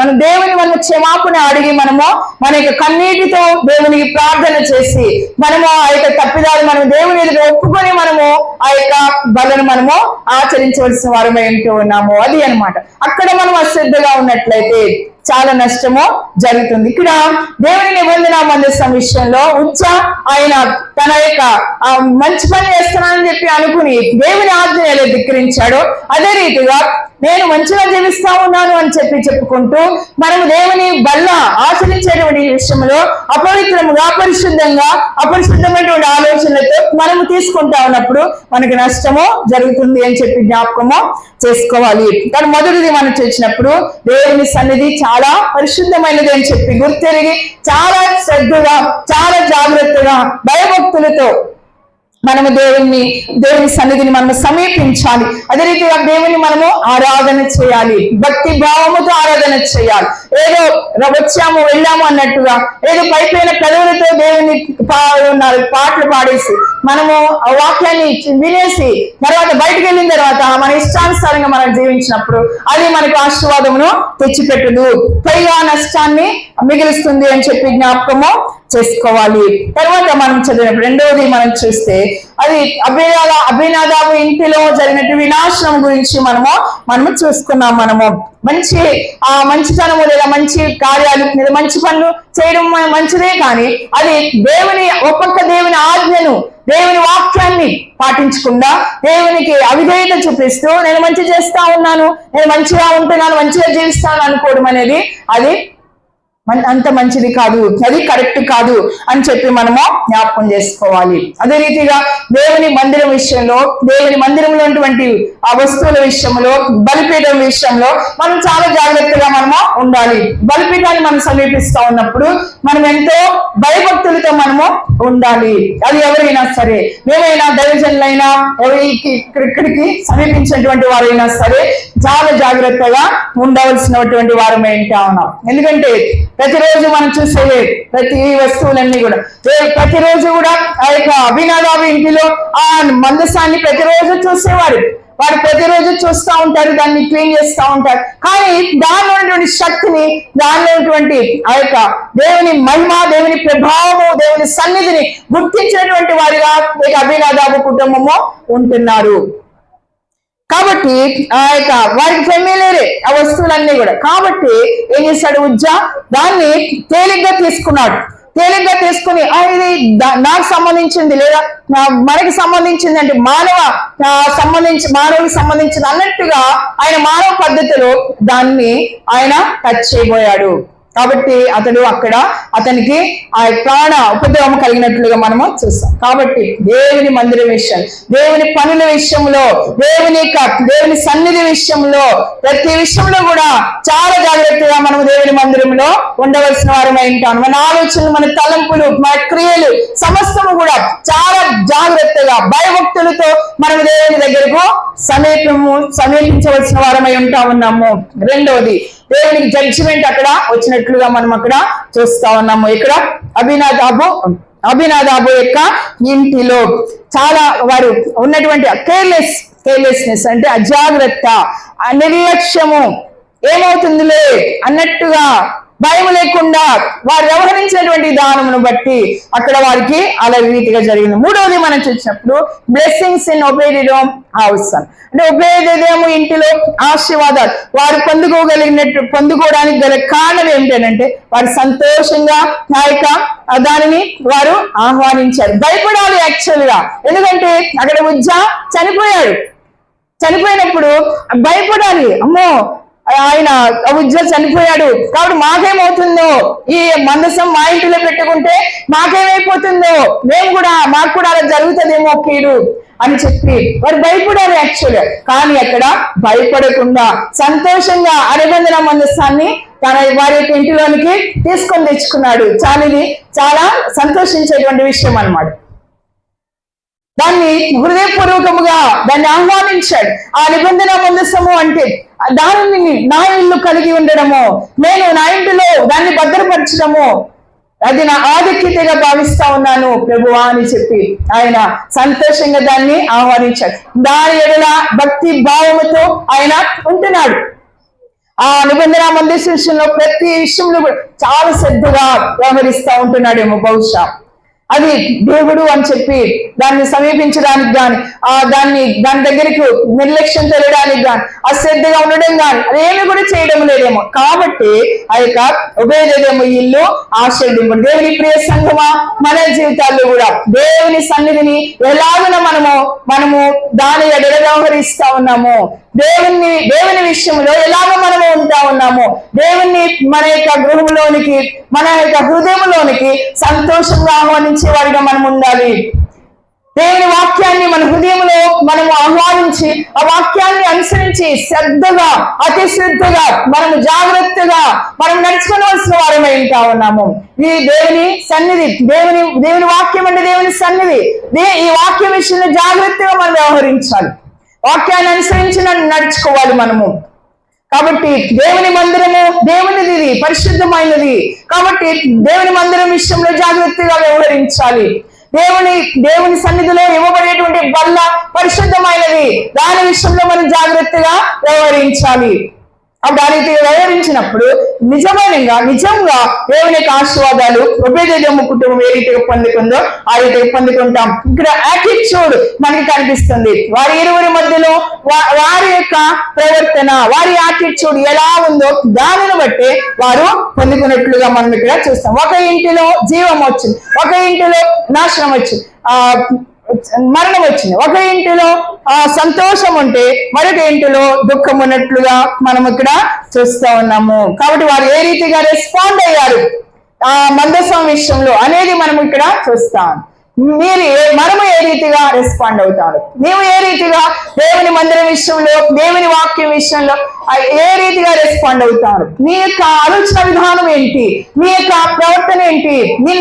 మనం దేవుని మనం క్షమాపణ అడిగి మనము మన యొక్క కన్నీటితో దేవునికి ప్రార్థన చేసి మనము ఆ యొక్క తప్పిదాలు మనం దేవుని ఎదుట ఒప్పుకొని మనము ఆ యొక్క బలను మనము ఆచరించవలసిన వారమై ఉంటూ ఉన్నాము. అది అన్నమాట. అక్కడ మనం అశ్రద్ధగా ఉన్నట్లయితే చాలా నష్టము జరుగుతుంది. ఇక్కడ దేవుని నిబంధన మందస్సం విషయంలో ఆయన తన యొక్క మంచి పని చేస్తున్నానని చెప్పి అనుకుని దేవుని ఆజ్ఞ ఎలా ధిక్కరించాడో అదే రీతిగా నేను మంచిగా జీవిస్తా ఉన్నాను అని చెప్పి చెప్పుకుంటూ మనము దేవుని బల్ల ఆచరించేటువంటి విషయంలో అపవిత్రముగా అపరిశుద్ధమైనటువంటి ఆలోచనలతో మనము తీసుకుంటా ఉన్నప్పుడు మనకి నష్టము జరుగుతుంది అని చెప్పి జ్ఞాపకము చేసుకోవాలి. కానీ మొదటిది మనం చేసినప్పుడు దేవుని సన్నిధి చాలా పరిశుద్ధమైనది అని చెప్పి గుర్తెరిగి చాలా శ్రద్ధగా చాలా జాగ్రత్తగా భయభక్తులతో మనము దేవుని సన్నిధిని మనము సమీపించాలి. అదే రీతిగా దేవుని మనము ఆరాధన చేయాలి, భక్తి భావముతో ఆరాధన చేయాలి. ఏదో వచ్చాము వెళ్ళాము అన్నట్టుగా ఏదో పైపైన పెదవులతో దేవుని పాటలు పాడేసి మనము ఆ వాక్యాన్ని వినేసి తర్వాత బయటకు వెళ్ళిన తర్వాత మన ఇష్టానుసారంగా మనం జీవించినప్పుడు అది మనకు ఆశీర్వాదమును తెచ్చిపెట్టదు, పైగా నష్టాన్ని మిగిలిస్తుంది అని చెప్పి జ్ఞాపకము చేసుకోవాలి. తర్వాత మనం చదివినప్పుడు రెండవది మనం చూస్తే అది అభినాదాబు ఇంటిలో జరిగినట్టు వినాశనం గురించి మనము చూసుకున్నాం. మనము మంచితనము లేదా మంచి కార్యాలు లేదా మంచి పనులు చేయడం మంచిదే, కానీ అది దేవుని ఆజ్ఞను దేవుని వాక్యాన్ని పాటించకుండా దేవునికి అవిధేయత చూపిస్తూ నేను మంచి చేస్తా ఉన్నాను, నేను మంచిగా ఉంటున్నాను, మంచిగా జీవిస్తాను అనుకోవడం అనేది అది అంత మంచిది కాదు, అది కరెక్ట్ కాదు అని చెప్పి మనము జ్ఞాపకం చేసుకోవాలి. అదే రీతిగా దేవుని మందిరం విషయంలో, దేవుని మందిరంలో ఉన్నటువంటి ఆ వస్తువుల విషయంలో, బలిపీఠం విషయంలో మనం చాలా జాగ్రత్తగా మనము ఉండాలి. బలిపీఠాన్ని మనం సమీపిస్తా ఉన్నప్పుడు మనం ఎంతో భయభక్తులతో మనము ఉండాలి. అది ఎవరైనా సరే, మేమైనా దైవజనులైనా ఇక్కడికి సమీపించినటువంటి వారైనా సరే చాలా జాగ్రత్తగా ఉండవలసినటువంటి వారమే ఉంటా ఉన్నాం. ఎందుకంటే ప్రతిరోజు మనం చూసే ప్రతి వస్తువులన్నీ కూడా ప్రతిరోజు కూడా ఆ యొక్క అభినాదాబు ఇంటిలో ఆ మందసాన్ని ప్రతిరోజు చూసేవారు. వారు ప్రతిరోజు చూస్తూ ఉంటారు, దాన్ని క్లీన్ చేస్తూ ఉంటారు. కానీ దానిలో ఉన్నటువంటి శక్తిని, దానిలో ఉన్నటువంటి ఆ యొక్క దేవుని మహిమ, దేవుని ప్రభావము, దేవుని సన్నిధిని గుర్తించినటువంటి వారిగా అభినాదాబు కుటుంబము ఉంటున్నారు. కాబట్టి ఆ యొక్క వారికి ఫెమిలియరే ఆ వస్తువులన్నీ కూడా. కాబట్టి ఏం చేశాడు ఉజ్జా, దాన్ని తేలిగ్గా తీసుకుని ఇది నాకు సంబంధించింది లేదా మనకి సంబంధించింది అంటే మానవునికి సంబంధించింది అన్నట్టుగా ఆయన మానవ పద్ధతిలో దాన్ని ఆయన టచ్ చేయబోయాడు. కాబట్టి అతనికి ఆ ప్రాణ ఉపద్రవం కలిగినట్లుగా మనము చూస్తాం. కాబట్టి దేవుని మందిరం విషయం, దేవుని పనుల విషయంలో, దేవుని సన్నిధి విషయంలో, ప్రతి విషయంలో కూడా చాలా జాగ్రత్తగా మనము దేవుని మందిరంలో ఉండవలసిన వారమై ఉంటాం. మన ఆలోచనలు, మన తలంపులు, మన క్రియలు సమస్తము కూడా చాలా జాగ్రత్తగా భయభక్తులతో మనము దేవుని దగ్గరకు సమీపించవలసిన వారమై ఉంటా ఉన్నాము. రెండవది, దేవునికి జడ్జిమెంట్ అక్కడ వచ్చినట్లుగా మనం అక్కడ చూస్తా ఉన్నాము. ఇక్కడ అభినాదాబు యొక్క ఇంటిలో చాలా వారు ఉన్నటువంటి కేర్లెస్నెస్ అంటే అజాగ్రత్త, నిర్లక్ష్యము, ఏమవుతుందిలే అన్నట్టుగా భయం లేకుండా వారు వ్యవహరించినటువంటి విధానమును బట్టి అక్కడ వారికి అలా రీతిగా జరిగింది. మూడవది మనం చూసినప్పుడు బ్లెస్సింగ్స్ ఇన్ ఒబేడిడోమ్ హౌస్ అంటే ఒబేదెదోము ఇంటిలో ఆశీర్వాదాలు వారు పొందుకోవడానికి గల కారణం ఏమిటంటే వారు సంతోషంగా దానిని వారు ఆహ్వానించారు. భయపడాలి యాక్చువల్ గా, ఎందుకంటే అక్కడ ఉజ్జా చనిపోయినప్పుడు భయపడాలి. అమ్మో ఆయన ఉజ్జా చనిపోయాడు కాబట్టి మాకేమవుతుందో, ఈ మందసం మా ఇంటిలో పెట్టుకుంటే మాకేమైపోతుందో, మాకు కూడా అలా జరుగుతుందేమో కీడు అని చెప్పి వారు భయపడారు యాక్చువల్గా. కానీ అక్కడ భయపడకుండా సంతోషంగా ఆ నిబంధన మందసాన్ని వారి యొక్క ఇంటిలోనికి తీసుకొని తెచ్చుకున్నాడు. ఇది చాలా సంతోషించేటువంటి విషయం అన్నమాట. దాన్ని హృదయపూర్వకముగా దాన్ని ఆహ్వానించాడు. ఆ నిబంధన మందసము అంటే దానిని నా ఇల్లు కలిగి ఉండడము, నేను నా ఇంటిలో దాన్ని భద్రపరచడము, అది నా ఆధిక్యతగా భావిస్తా ఉన్నాను ప్రభువా అని చెప్పి ఆయన సంతోషంగా దాన్ని ఆహ్వానించాడు. దాని ఎడల భక్తి భావముతో ఆయన ఉంటున్నాడు. ఆ నిబంధన మందసంలో ప్రతి విషయంలో కూడా చాలా శ్రద్ధగా వ్యవహరిస్తూ ఉంటున్నాడేమో బహుశా. అది దేవుడు అని చెప్పి దాన్ని సమీపించడానికి గాని దాని దగ్గరికి నిర్లక్ష్యం తెలియడానికి గాని అశ్రద్ధగా ఉండడం గాని అదేమి కూడా చేయడం లేదేమో. కాబట్టి ఆ యొక్క ఒబేదెదోము ఇల్లు ఆశీర్వదింపు. దేవుని ప్రియ సంఘమా, మన జీవితాల్లో కూడా దేవుని సన్నిధిని ఎలాగన మనము దాని ఎడల వ్యవహరిస్తా ఉన్నాము, దేవుని విషయంలో ఎలాగ మనము ఉంటా ఉన్నాము, దేవుణ్ణి మన యొక్క గృహంలోనికి, మన యొక్క హృదయంలోనికి సంతోషంగా ఆహ్వానించే వారిగా మనం ఉండాలి. దేవుని వాక్యాన్ని మన హృదయంలో మనము ఆహ్వానించే ఉంచి ఆ వాక్యాన్ని అనుసరించి శ్రద్ధగా, అతి శ్రద్ధగా మనము జాగ్రత్తగా మనం నడుచుకోవలసిన వారమై ఉంటా ఉన్నాము. ఈ దేవుని సన్నిధి, దేవుని వాక్యం అంటే దేవుని సన్నిధి. ఈ వాక్యం విషయంలో జాగ్రత్తగా మనం వ్యవహరించాలి, వాక్యాన్ని అనుసరించి నడుచుకోవాలి మనము. కాబట్టి దేవుని మందిరము దేవునిది, పరిశుద్ధమైనది. కాబట్టి దేవుని మందిరం విషయంలో జాగ్రత్తగా వ్యవహరించాలి. దేవుని సన్నిధిలో ఇవ్వబడేటువంటి బల్ల పరిశుద్ధమైనది, దాని విషయంలో మనం జాగ్రత్తగా వ్యవహరించాలి. అప్పుడు ఆ రీతిగా వ్యవహరించినప్పుడు నిజంగా దేవుని యొక్క ఆశీర్వాదాలు ఉపేదము కుటుంబం ఏ రీతిగా పొందుకుందో ఆ రీతిగా పొందుకుంటాం. ఇక్కడ యాటిట్యూడ్ మనకి కనిపిస్తుంది. వారి ఇరువురి మధ్యలో వారి యొక్క ప్రవర్తన, వారి యాటిట్యూడ్ ఎలా ఉందో దానిని బట్టి వారు పొందుకున్నట్లుగా మనం ఇక్కడ చూస్తాం. ఒక ఇంటిలో జీవం వచ్చింది, ఒక ఇంటిలో నాశనం వచ్చింది, మరణం వచ్చింది. ఒక ఇంటిలో సంతోషం ఉంటే మరొక ఇంటిలో దుఃఖం ఉన్నట్లుగా మనం ఇక్కడ చూస్తూ ఉన్నాము. కాబట్టి వారు ఏ రీతిగా రెస్పాండ్ అయ్యారు ఆ మందసం విషయంలో అనేది మనం ఇక్కడ చూస్తాం. మనము ఏ రీతిగా రెస్పాండ్ అవుతాడు, నీవు ఏ రీతిగా దేవుని మందిరం విషయంలో, దేవుని వాక్యం విషయంలో ఏ రీతిగా రెస్పాండ్ అవుతాడు, నీ యొక్క ఆలోచన విధానం ఏంటి, నీ యొక్క ప్రవర్తన ఏంటి, నీ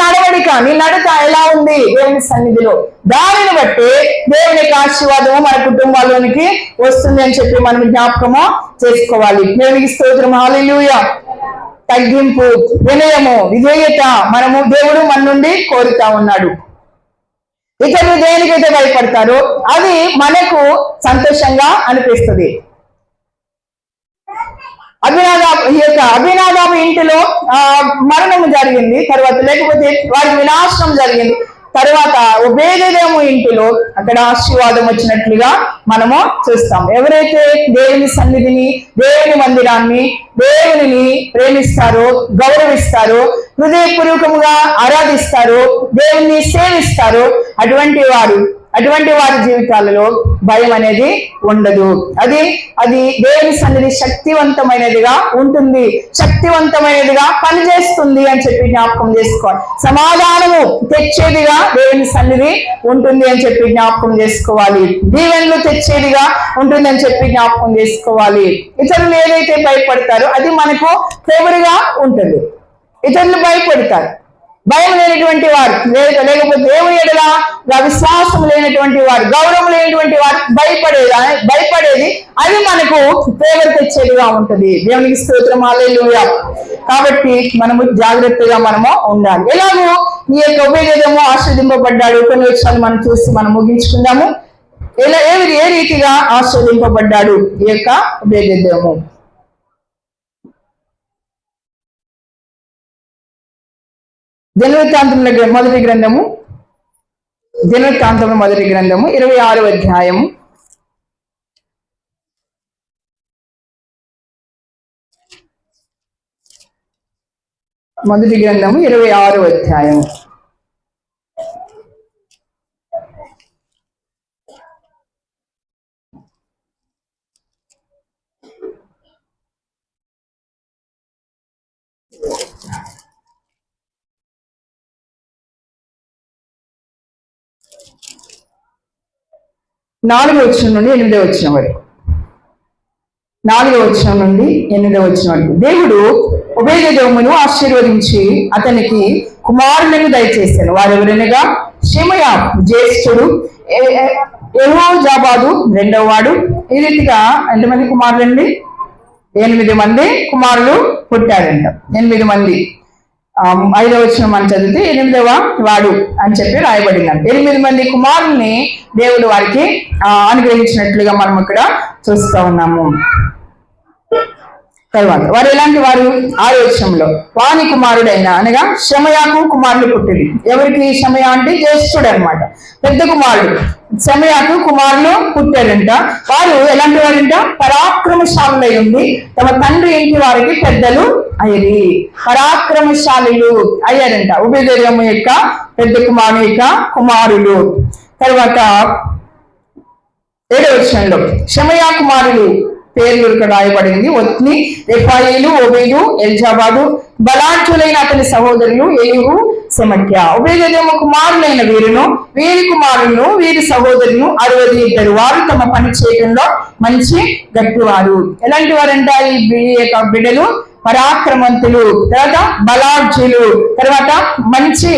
నడత ఎలా ఉంది దేవుని సన్నిధిలో, దానిని బట్టి దేవుని యొక్క ఆశీర్వాదము మన కుటుంబాల్లోనికి వస్తుంది అని చెప్పి మనం జ్ఞాపకము చేసుకోవాలి. దేవునికి స్తోత్రం, హల్లెలూయా. తగ్గింపు, వినయము, విధేయత దేవుడు మన నుండి కోరుతా ఉన్నాడు. ఇతరులు దేనికైతే భయపడతారో అది మనకు సంతోషంగా అనిపిస్తుంది. అభినాదాబు ఇంటిలో మరణము జరిగింది, తర్వాత లేకపోతే వారికి వినాశనం జరిగింది, తర్వాత ఒబేదెదోము ఇంటిలో అక్కడ ఆశీర్వాదం వచ్చినట్లుగా మనము చూస్తాం. ఎవరైతే దేవుని సన్నిధిని, దేవుని మందిరాన్ని, దేవునిని ప్రేమిస్తారో, గౌరవిస్తారో, హృదయపూర్వకముగా ఆరాధిస్తారో, దేవుని సేవిస్తారో అటువంటి వారి జీవితాలలో భయం అనేది ఉండదు. అది దేవుని సన్నిధి శక్తివంతమైనదిగా ఉంటుంది, శక్తివంతమైనదిగా పనిచేస్తుంది అని చెప్పి జ్ఞాపకం చేసుకోవాలి. సమాధానము తెచ్చేదిగా దేవుని సన్నిధి ఉంటుంది అని చెప్పి జ్ఞాపకం చేసుకోవాలి. దీవెనలు తెచ్చేదిగా ఉంటుంది అని చెప్పి జ్ఞాపకం చేసుకోవాలి. ఇతరులు ఏదైతే భయపడతారో అది మనకు ఫేవర్గా ఉంటుంది. ఇతరులు భయపడతారు, భయం లేనటువంటి వారు, లేకపోతే దేవుని ఎడల విశ్వాసం లేనటువంటి వారు, గౌరవం లేనటువంటి వారు భయపడేది అది మనకు ఫేవర్ తెచ్చేదిగా ఉంటుంది. దేవునికి స్తోత్రం, హల్లెలూయా. కాబట్టి మనము జాగ్రత్తగా ఉండాలి. ఎలాగో ఈ యొక్క ఉపయోగము ఆస్వాదింపబడ్డాడు. కొన్ని విషయాలు మనం చూసి మనం ముగించుకుందాము. ఏ రీతిగా ఆస్వాదింపబడ్డాడు ఈ యొక్క ఉపయోగము. దినవృత్తాంతముల మొదటి గ్రంథము 26వ అధ్యాయము 26వ అధ్యాయము. నాలుగవ వచనం నుండి 8వ వచనం వరకు. 4వ వచనం నుండి 8వ వచనం వరకు. దేవుడు ఒబేదెదోమును ఆశీర్వదించి అతనికి కుమారులను దయచేశాను. వారెవరనగా షెమయా జ్యేష్ఠుడు, యెహోజాబాదు రెండవ వాడు. ఈ రీతిగా ఎంతమంది కుమారులండి? 8 మంది కుమారులు పుట్టారంట. 8 మంది. 5వ వచనం మనం చదివితే 8వ వాడు అని చెప్పి రాయబడిందంట. 8 మంది కుమారుల్ని దేవుడు వారికి అనుగ్రహించినట్లుగా మనం ఇక్కడ చూస్తూ ఉన్నాము. తర్వాత వారు ఎలాంటి వారు? 6వ వచనంలో వాని కుమారుడైన అనగా షెమయాకు కుమారులు పుట్టింది. ఎవరికి? షెమయా అంటే జ్యేష్ఠుడు అనమాట, పెద్ద కుమారుడు. షెమయాకు కుమారులు పుట్టారంట. వారు ఎలాంటి వారంట? పరాక్రమశాలులై ఉండి తమ తండ్రి ఇంటి వారికి పెద్దలు అయ్యి పరాక్రమశాలులు అయ్యారంట. ఉపేదెదోము యొక్క పెద్ద కుమారుని యొక్క కుమారులు. తర్వాత 7వ వచనంలో షెమయా కుమారులు పేర్లు ఇక్కడ రాయబడింది. ఒత్ని, రెఫాయేలు, ఓబేదు, ఎల్జాబాదు. బలాఢ్యులైన అతని సహోదరులు ఏయువు, సెమట్య. ఒబేదెదోము కుమారులైన వీరి కుమారులను వీరి సహోదరులను 62 వారు తమ పని చేయడంలో మంచి గట్టివారు. ఎలాంటి వారంట ఈ యొక్క బిడ్డలు? పరాక్రమంతులు, తర్వాత బలాఢ్యులు, తర్వాత మంచి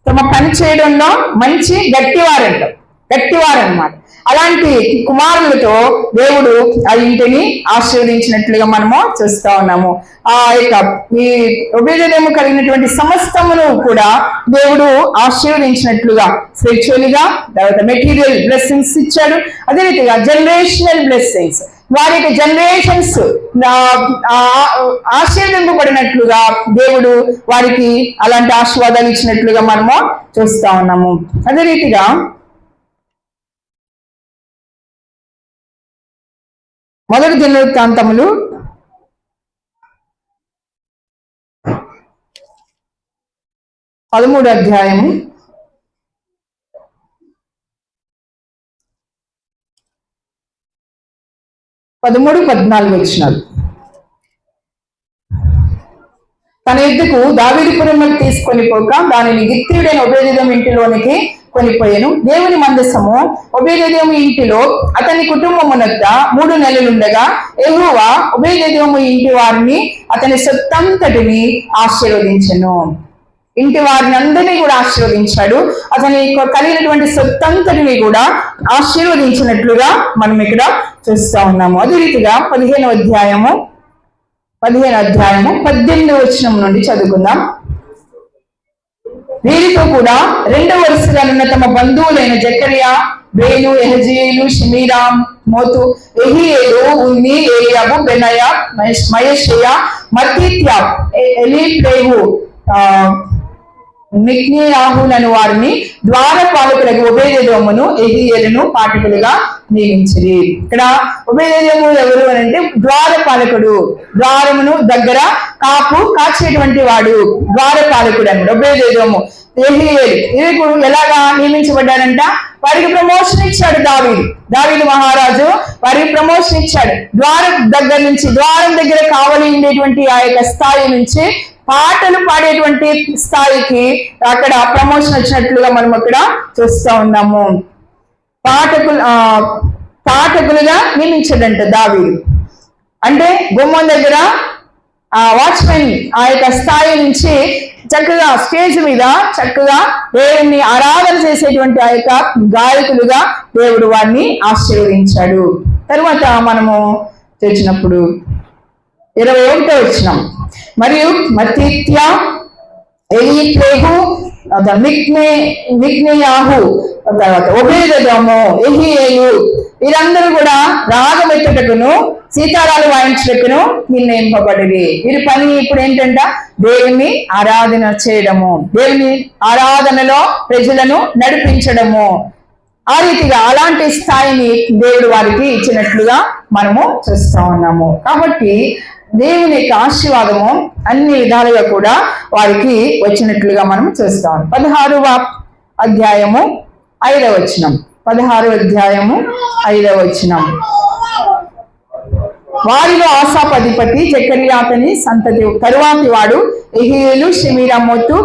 తమ పని చేయడంలో మంచి గట్టివారన్నమాట. అలాంటి కుమారులతో దేవుడు ఆ ఇంటిని ఆశీర్వదించినట్లుగా మనము చూస్తా ఉన్నాము. ఆ యొక్క ఈ ఒబేదెదోము కలిగినటువంటి సమస్తమును కూడా దేవుడు ఆశీర్వదించినట్లుగా స్పిరిచువల్గా, తర్వాత మెటీరియల్ బ్లెస్సింగ్స్ ఇచ్చాడు. అదే రీతిగా జనరేషనల్ బ్లెస్సింగ్స్, వారి యొక్క జనరేషన్స్ ఆశీర్వదింపబడినట్లుగా దేవుడు వారికి అలాంటి ఆశీర్వాదాలు ఇచ్చినట్లుగా మనము చూస్తా ఉన్నాము. అదే రీతిగా మొదటి దినవృత్తాంతములు 13వ అధ్యాయము 13-14 వచనాలు. తన యుద్ధకు దావీదుపురమునకు తీసుకొని పోక దానిని గిత్తీయుడైన ఒబేదెదోము ఇంటిలోనికి కొనిపోయాను. దేవుని మందసము ఒబేదెదోము ఇంటిలో అతని కుటుంబమునొద్ద 3 నెలలుండగా యెహోవా ఒబేదెదోము ఇంటి వారిని అతని సొత్తంతటిని ఆశీర్వదించెను. ఇంటి వారిని అందరినీ కూడా ఆశీర్వదించాడు. అతని కలిగినటువంటి సొత్తంతటిని కూడా ఆశీర్వదించినట్లుగా మనం ఇక్కడ చూస్తా ఉన్నాము. అదే రీతిగా 15వ అధ్యాయము 18వ వచనం నుండి చదువుకుందాం. వీరితో కూడా 2వ వరుసగా ఉన్న తమ బంధువులైన జకరియా, బేను, యెహజీయేలు, షిమీరాం, మోతు, యెహీయేలు, ఉన్ని, ఏలియాబు, బెనయ, మయషేయ, మత్తీత్య, ఎలీప్లేహు, మిక్నియాహులను వారిని ద్వారపాలకులకు ఒబేదెదోమును యెహీయేలును పాఠకులుగా నియమించిరి. ఇక్కడ ఒబేదెదోము ఎవరు అని అంటే ద్వారపాలకుడు, ద్వారమును దగ్గర కాచేటువంటి వాడు ద్వారపాలకుడు అన్నాడు ఒబేదెదోము. యెహీయేలు ఇవి ఎలాగా నియమించబడ్డారంట? వారికి ప్రమోషన్ ఇచ్చాడు దావీదు మహారాజు వారికి ప్రమోషన్ ఇచ్చాడు. ద్వారం దగ్గర కావలి ఉండేటువంటి ఆ యొక్క స్థాయి నుంచి పాటలు పాడేటువంటి స్థాయికి అక్కడ ప్రమోషన్ వచ్చినట్లుగా మనం అక్కడ చూస్తా ఉన్నాము. పాఠకులుగా నియమించాడంట దావీదు. అంటే గుమ్మం దగ్గర వాచ్మెన్ ఆ యొక్క స్థాయి నుంచి చక్కగా స్టేజ్ మీద చక్కగా దేవుణ్ణి ఆరాధన చేసేటువంటి ఆ యొక్క గాయకులుగా దేవుడు వారిని ఆశీర్వదించాడు. తర్వాత మనము తెచ్చినప్పుడు 21వ వచనం, మరియు మత్తీత్య, ఎలీప్లేహు, మిక్నియాహు, తర్వాత ఒబేదెదోము, యెహీయేలు వీరందరూ కూడా రాగమెత్తుటకును సీతారాలు వాయించుటకును నిర్ణయింపబడిరి. వీరి పని ఇప్పుడు ఏంటంట? దేవుని ఆరాధన చేయడము, దేవుని ఆరాధనలో ప్రజలను నడిపించడము. ఆ రీతిగా అలాంటి స్థాయిని దేవుడు వారికి ఇచ్చినట్లుగా మనము చూస్తా ఉన్నాము. కాబట్టి దేవుని యొక్క ఆశీర్వాదము అన్ని విధాలుగా కూడా వారికి వచ్చినట్లుగా మనం చూస్తాం. 16వ అధ్యాయము 5వ వచనం. 16వ అధ్యాయము 5వ వచనం. వారిలో ఆసాపు అధిపతి జకరియా అతని సంతతి తరువాతి వాడు యెహీయేలు, షిమీరామోతు,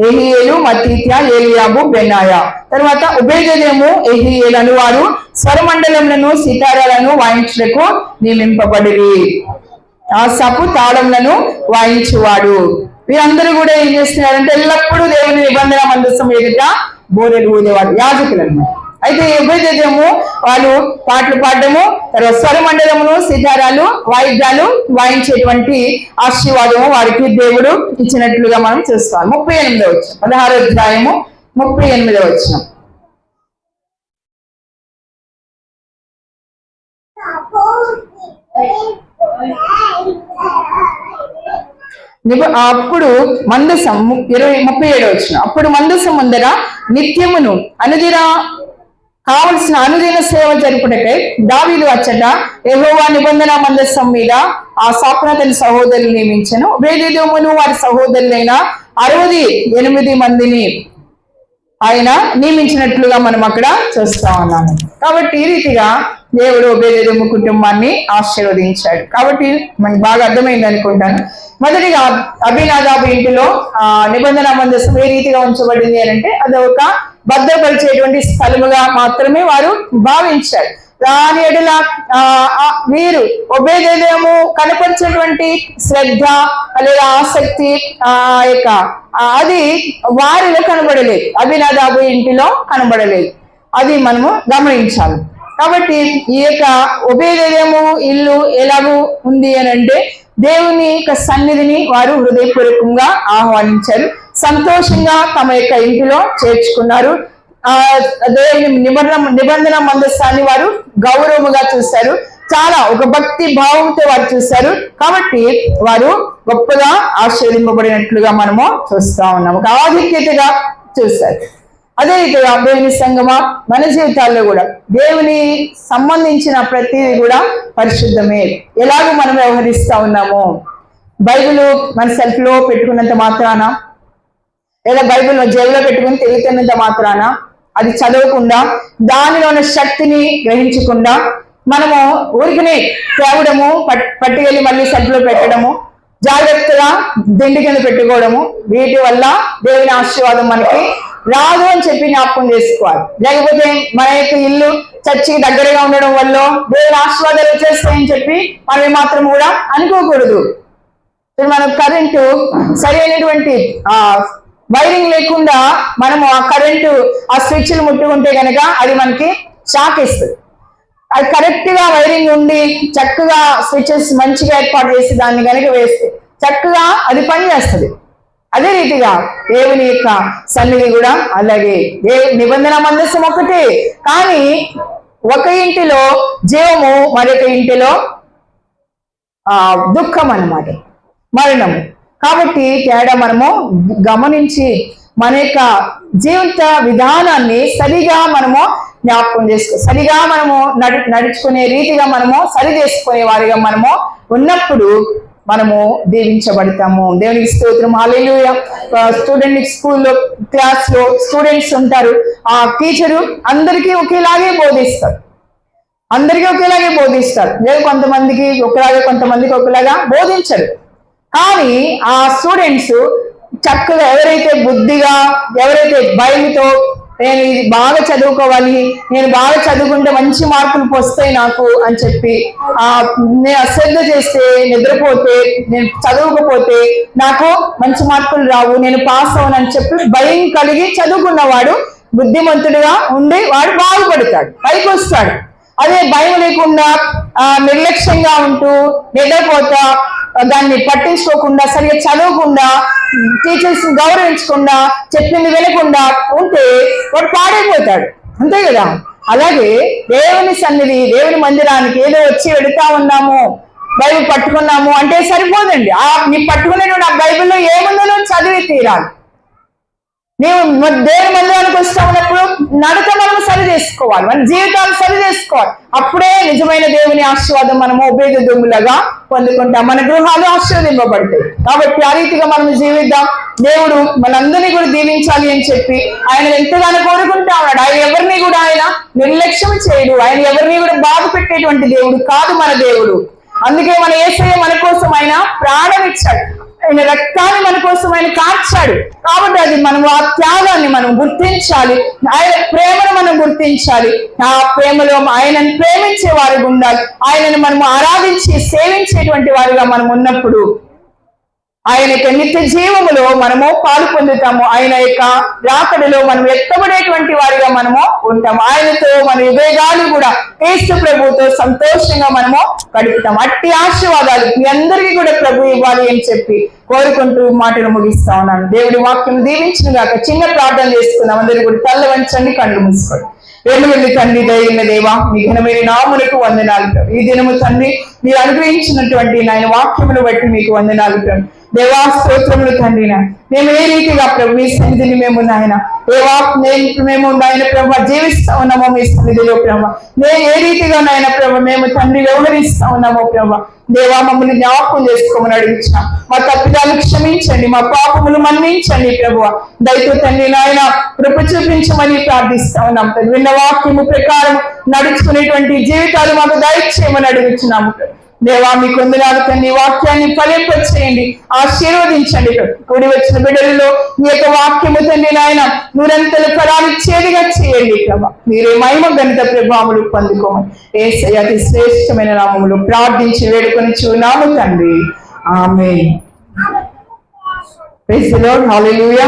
యెహీయేలు, మత్తీత్య, ఏలియాబు, బెనాయ. తర్వాత ఒబేదెదోము, యెహీయేలు అను వారు స్వరమండలములను సితారాలను వాయించుటకు నియమింపబడిరి. ఆసాపు తాళములను వాయించువాడు. వీరందరూ కూడా ఏం చేస్తున్నారంటే ఎల్లప్పుడూ దేవుని నిబంధన మందసం ఎదుట బోరెలు ఊదేవాడు, యాజకులు అన్నమాట. అయితే ఒబేదెదోము వాళ్ళు పాటలు పాడడము, తర్వాత స్వరమండలమును సితారాలు వాయిద్యాలు వాయించేటువంటి ఆశీర్వాదము వారికి దేవుడు ఇచ్చినట్లుగా మనం చూస్తాం. 38వ వచనం, 16వ అధ్యాయము 38వ వచనం. అప్పుడు మందసం 37వ వచనం. అప్పుడు మందసం ముందర నిత్యమును కావలసిన అనుదిన సేవ జరుపుటకై దావీదు అచ్చట యెహోవా నిబంధన మందసం మీద ఆ సాపునతని సహోదరులు నియమించెను. ఒబేదెదోమును వారి సహోదరులైన 68 మందిని ఆయన నియమించినట్లుగా మనం అక్కడ చూస్తా ఉన్నాము. కాబట్టి ఈ రీతిగా దేవుడు ఒబేదెదోము కుటుంబాన్ని ఆశీర్వదించాడు. కాబట్టి మనకు బాగా అర్థమైంది అనుకుంటాను. మొదటిగా అబీనాదాబు ఇంటిలో నిబంధన మందసం ఏ రీతిగా ఉంచబడింది అని అంటే అది ఒక భద్రపరిచేటువంటి స్థలముగా మాత్రమే వారు భావించారు. దాని ఎడల వీరు ఒబేదెదోము కనపరిచినటువంటి శ్రద్ధ లేదా ఆసక్తి అది వారిలో కనబడలేదు, అబీనాదాబు ఇంటిలో కనబడలేదు. అది మనము గమనించాలి. కాబట్టి ఈ యొక్క ఒబేదెదోము ఇల్లు ఎలాగూ ఉంది అని అంటే దేవుని యొక్క సన్నిధిని వారు హృదయపూర్వకంగా ఆహ్వానించారు, సంతోషంగా తమ యొక్క ఇంటిలో చేర్చుకున్నారు. దేవుని నిబంధన మందసాన్ని వారు గౌరవముగా చూశారు, చాలా ఒక భక్తి భావంతో వారు చూశారు. కాబట్టి వారు గొప్పగా ఆశీర్వదింపబడినట్లుగా మనము చూస్తా ఉన్నాము, ఒక ఆధిక్యతగా చూశారు. అదే రీతిగా దేవుని సంగమా మన జీవితాల్లో కూడా దేవుని సంబంధించిన ప్రతిదీ కూడా పరిశుద్ధమే. ఎలాగో మనం వ్యవహరిస్తా ఉన్నాము, బైబిల్ మన సెల్ఫ్ లో పెట్టుకున్నంత మాత్రాన లేదా బైబిల్ జేబులో పెట్టుకుని తిరుగుతున్నంత మాత్రాన అది చదవకుండా దానిలో ఉన్న శక్తిని గ్రహించకుండా మనము ఊరికనే తేవడము, పట్టుకెళ్ళి మళ్ళీ సెల్ఫ్ లో పెట్టడము, జాగ్రత్తగా దిండి కింద పెట్టుకోవడము, వీటి వల్ల దేవుని ఆశీర్వాదం మనకి రాదు అని చెప్పి జ్ఞాపకం చేసుకోవాలి. లేకపోతే మన యొక్క ఇల్లు చర్చికి దగ్గరగా ఉండడం వల్ల దేవుని ఆశీర్వాదాలు వచ్చేస్తాయని చెప్పి మనం ఏమాత్రం కూడా అనుకోకూడదు. మనం కరెంటు సరైనటువంటి వైరింగ్ లేకుండా మనము ఆ కరెంటు ఆ స్విచ్లు ముట్టుకుంటే కనుక అది మనకి షాక్ ఇస్తుంది. అది కరెక్ట్ గా వైరింగ్ ఉండి చక్కగా స్విచెస్ మంచిగా ఏర్పాటు చేసి దాన్ని కనుక వేస్తే చక్కగా అది పనిచేస్తుంది. అదే రీతిగా దేవుని యొక్క సన్నిధి కూడా అలాగే. నిబంధన మందసం ఒకటే, కానీ ఒక ఇంటిలో జీవము, మరొక ఇంటిలో దుఃఖం అన్నమాట, మరణము. కాబట్టి తేడా మనము గమనించి మన యొక్క జీవిత విధానాన్ని సరిగా మనము జ్ఞాపకం సరిగా మనము నడుచుకునే రీతిగా మనము సరి చేసుకునే వారిగా మనము ఉన్నప్పుడు మనము దీవించబడతాము. దేవునికి స్తోత్రం, హల్లెలూయా. స్టూడెంట్ స్కూల్లో క్లాస్ లో స్టూడెంట్స్ ఉంటారు, ఆ టీచరు అందరికీ ఒకేలాగే బోధిస్తారు, లేదు కొంతమందికి ఒకలాగా కొంతమందికి ఒకలాగా బోధించరు. కానీ ఆ స్టూడెంట్స్ చక్కగా ఎవరైతే బుద్ధిగా, ఎవరైతే భయంతో నేను ఇది బాగా చదువుకోవాలి, నేను బాగా చదువుకుంటే మంచి మార్కులు వస్తాయి నాకు అని చెప్పి నేను అశ్రద్ధ చేస్తే, నిద్రపోతే, నేను చదవకపోతే నాకు మంచి మార్కులు రావు, నేను పాస్ అవను అని చెప్పి భయం కలిగి చదువుకున్నవాడు బుద్ధిమంతుడిగా ఉండి వాడు బాగుపడతాడు, పైకి వస్తాడు. అదే భయం లేకుండా నిర్లక్ష్యంగా ఉంటూ నిద్రపోతా, దాన్ని పట్టించుకోకుండా, సరిగ్గా చదవకుండా, టీచర్స్ గౌరవించకుండా, చెప్పింది వినకుండా ఉంటే వాడు పాడైపోతాడు, అంతే కదా. అలాగే దేవుని సన్నిధి, దేవుని మందిరానికి ఏదో వచ్చి వెళుతా ఉన్నాము, బైబిల్ పట్టుకున్నాము అంటే సరిపోదండి. నీ పట్టుకునేటువంటి ఆ బైబిల్లో ఏముందో చదివి తీరాలి. నీవు దేవుని మందిరానికి వస్తా ఉన్నప్పుడు నడక మనం సరి చేసుకోవాలి, మన జీవితాలు సరి చేసుకోవాలి. అప్పుడే నిజమైన దేవుని ఆశీర్వాదం మనము ఒబేదెదోములాగా పొందుకుంటాం, మన గృహాలు ఆశీర్వదింపబడతాయి. కాబట్టి ఆ రీతిగా మనం జీవిద్దాం. దేవుడు మనందరినీ కూడా దీవించాలి అని చెప్పి ఆయన ఎంతగానో కోరుకుంటా ఉన్నాడు. ఆయన ఎవరిని కూడా ఆయన నిర్లక్ష్యం చేయడు, ఆయన ఎవరిని కూడా బాధ పెట్టేటువంటి దేవుడు కాదు మన దేవుడు. అందుకే మన యేసయ్య మన కోసం ఆయన ప్రాణం ఇచ్చాడు, ఆయన రక్తాన్ని మన కోసం ఆయన కార్చాడు. కాబట్టి అది మనం ఆ త్యాగాన్ని మనం గుర్తించాలి, ఆయన ప్రేమను మనం గుర్తించాలి. ఆ ప్రేమలో ఆయనను ప్రేమించే వారిగా ఉండాలి, ఆయనను మనము ఆరాధించి సేవించేటువంటి వారిగా మనం ఉన్నప్పుడు ఆయన యొక్క నిత్య జీవములో మనము పాలు పొందుతాము. ఆయన యొక్క రాకడలో మనం ఎత్తబడేటువంటి వారిగా మనము ఉంటాము. ఆయనతో మన యుగాలు కూడా క్రీస్తు ప్రభుతో సంతోషంగా మనము గడుపుతాం. అట్టి ఆశీర్వాదాలు మీ అందరికీ కూడా ప్రభు ఇవ్వాలి అని చెప్పి కోరుకుంటూ మాటలు ముగిస్తా ఉన్నాను. దేవుడి వాక్యం దీవించిన గాక. చిన్న ప్రార్థన చేసుకుందాం. అందరూ కూడా తల్ల వంచండి, కళ్ళు మూసుకోండి. వెలువెల్లి తండ్రి, దైవ దేవా, మీ ఘనమైన నామములకు వందనాలు. ఈ దినము తండ్రి మీరు అనుగ్రహించినటువంటి నాయన వాక్యమును బట్టి మీకు వందనాలు. దేవా స్తోత్రములు తండ్రి మేము ఏ రీతిగా ప్రభు మీ సన్నిధిని మేము నాయన మేము నాయన ప్రభు జీవిస్తా ఉన్నామో మీ సన్నిధిలో ప్రభు మేము ఏ రీతిగా నాయన ప్రభు మేము తండ్రి వ్యవహరిస్తా ఉన్నామో ప్రభు దేవా మమ్మల్ని జ్ఞాపకం చేసుకోమని అడుగుతున్నాం. మా తప్పిదాలు క్షమించండి, మా పాపములు మన్నించండి ప్రభు. దయతో తండ్రి నాయన కృప చూపించమని ప్రార్థిస్తా ఉన్నాం. విన్న వాక్యము ప్రకారం నడుచుకునేటువంటి జీవితాలు మాకు దయచేయమని అడుగుతున్నాము. దేవా మీ కొందనాలు తండ్రి వాక్యాన్ని ఫలింపచేయండి, ఆశీర్వదించండి. కూడి వచ్చిన బిడ్డలలో మీ యొక్క వాక్యము తండ్రి నాయన నూరంతల ఫలాలిచ్చేదిగా చేయండి ప్రభా. మీరే మహిమ ఘనత ప్రభావములు పొందుకోమని యేసయ్య అతి శ్రేష్టమైన నామములో ప్రార్థించి వేడుకొని చూనాము తండ్రి. Amen. Praise the Lord. Hallelujah.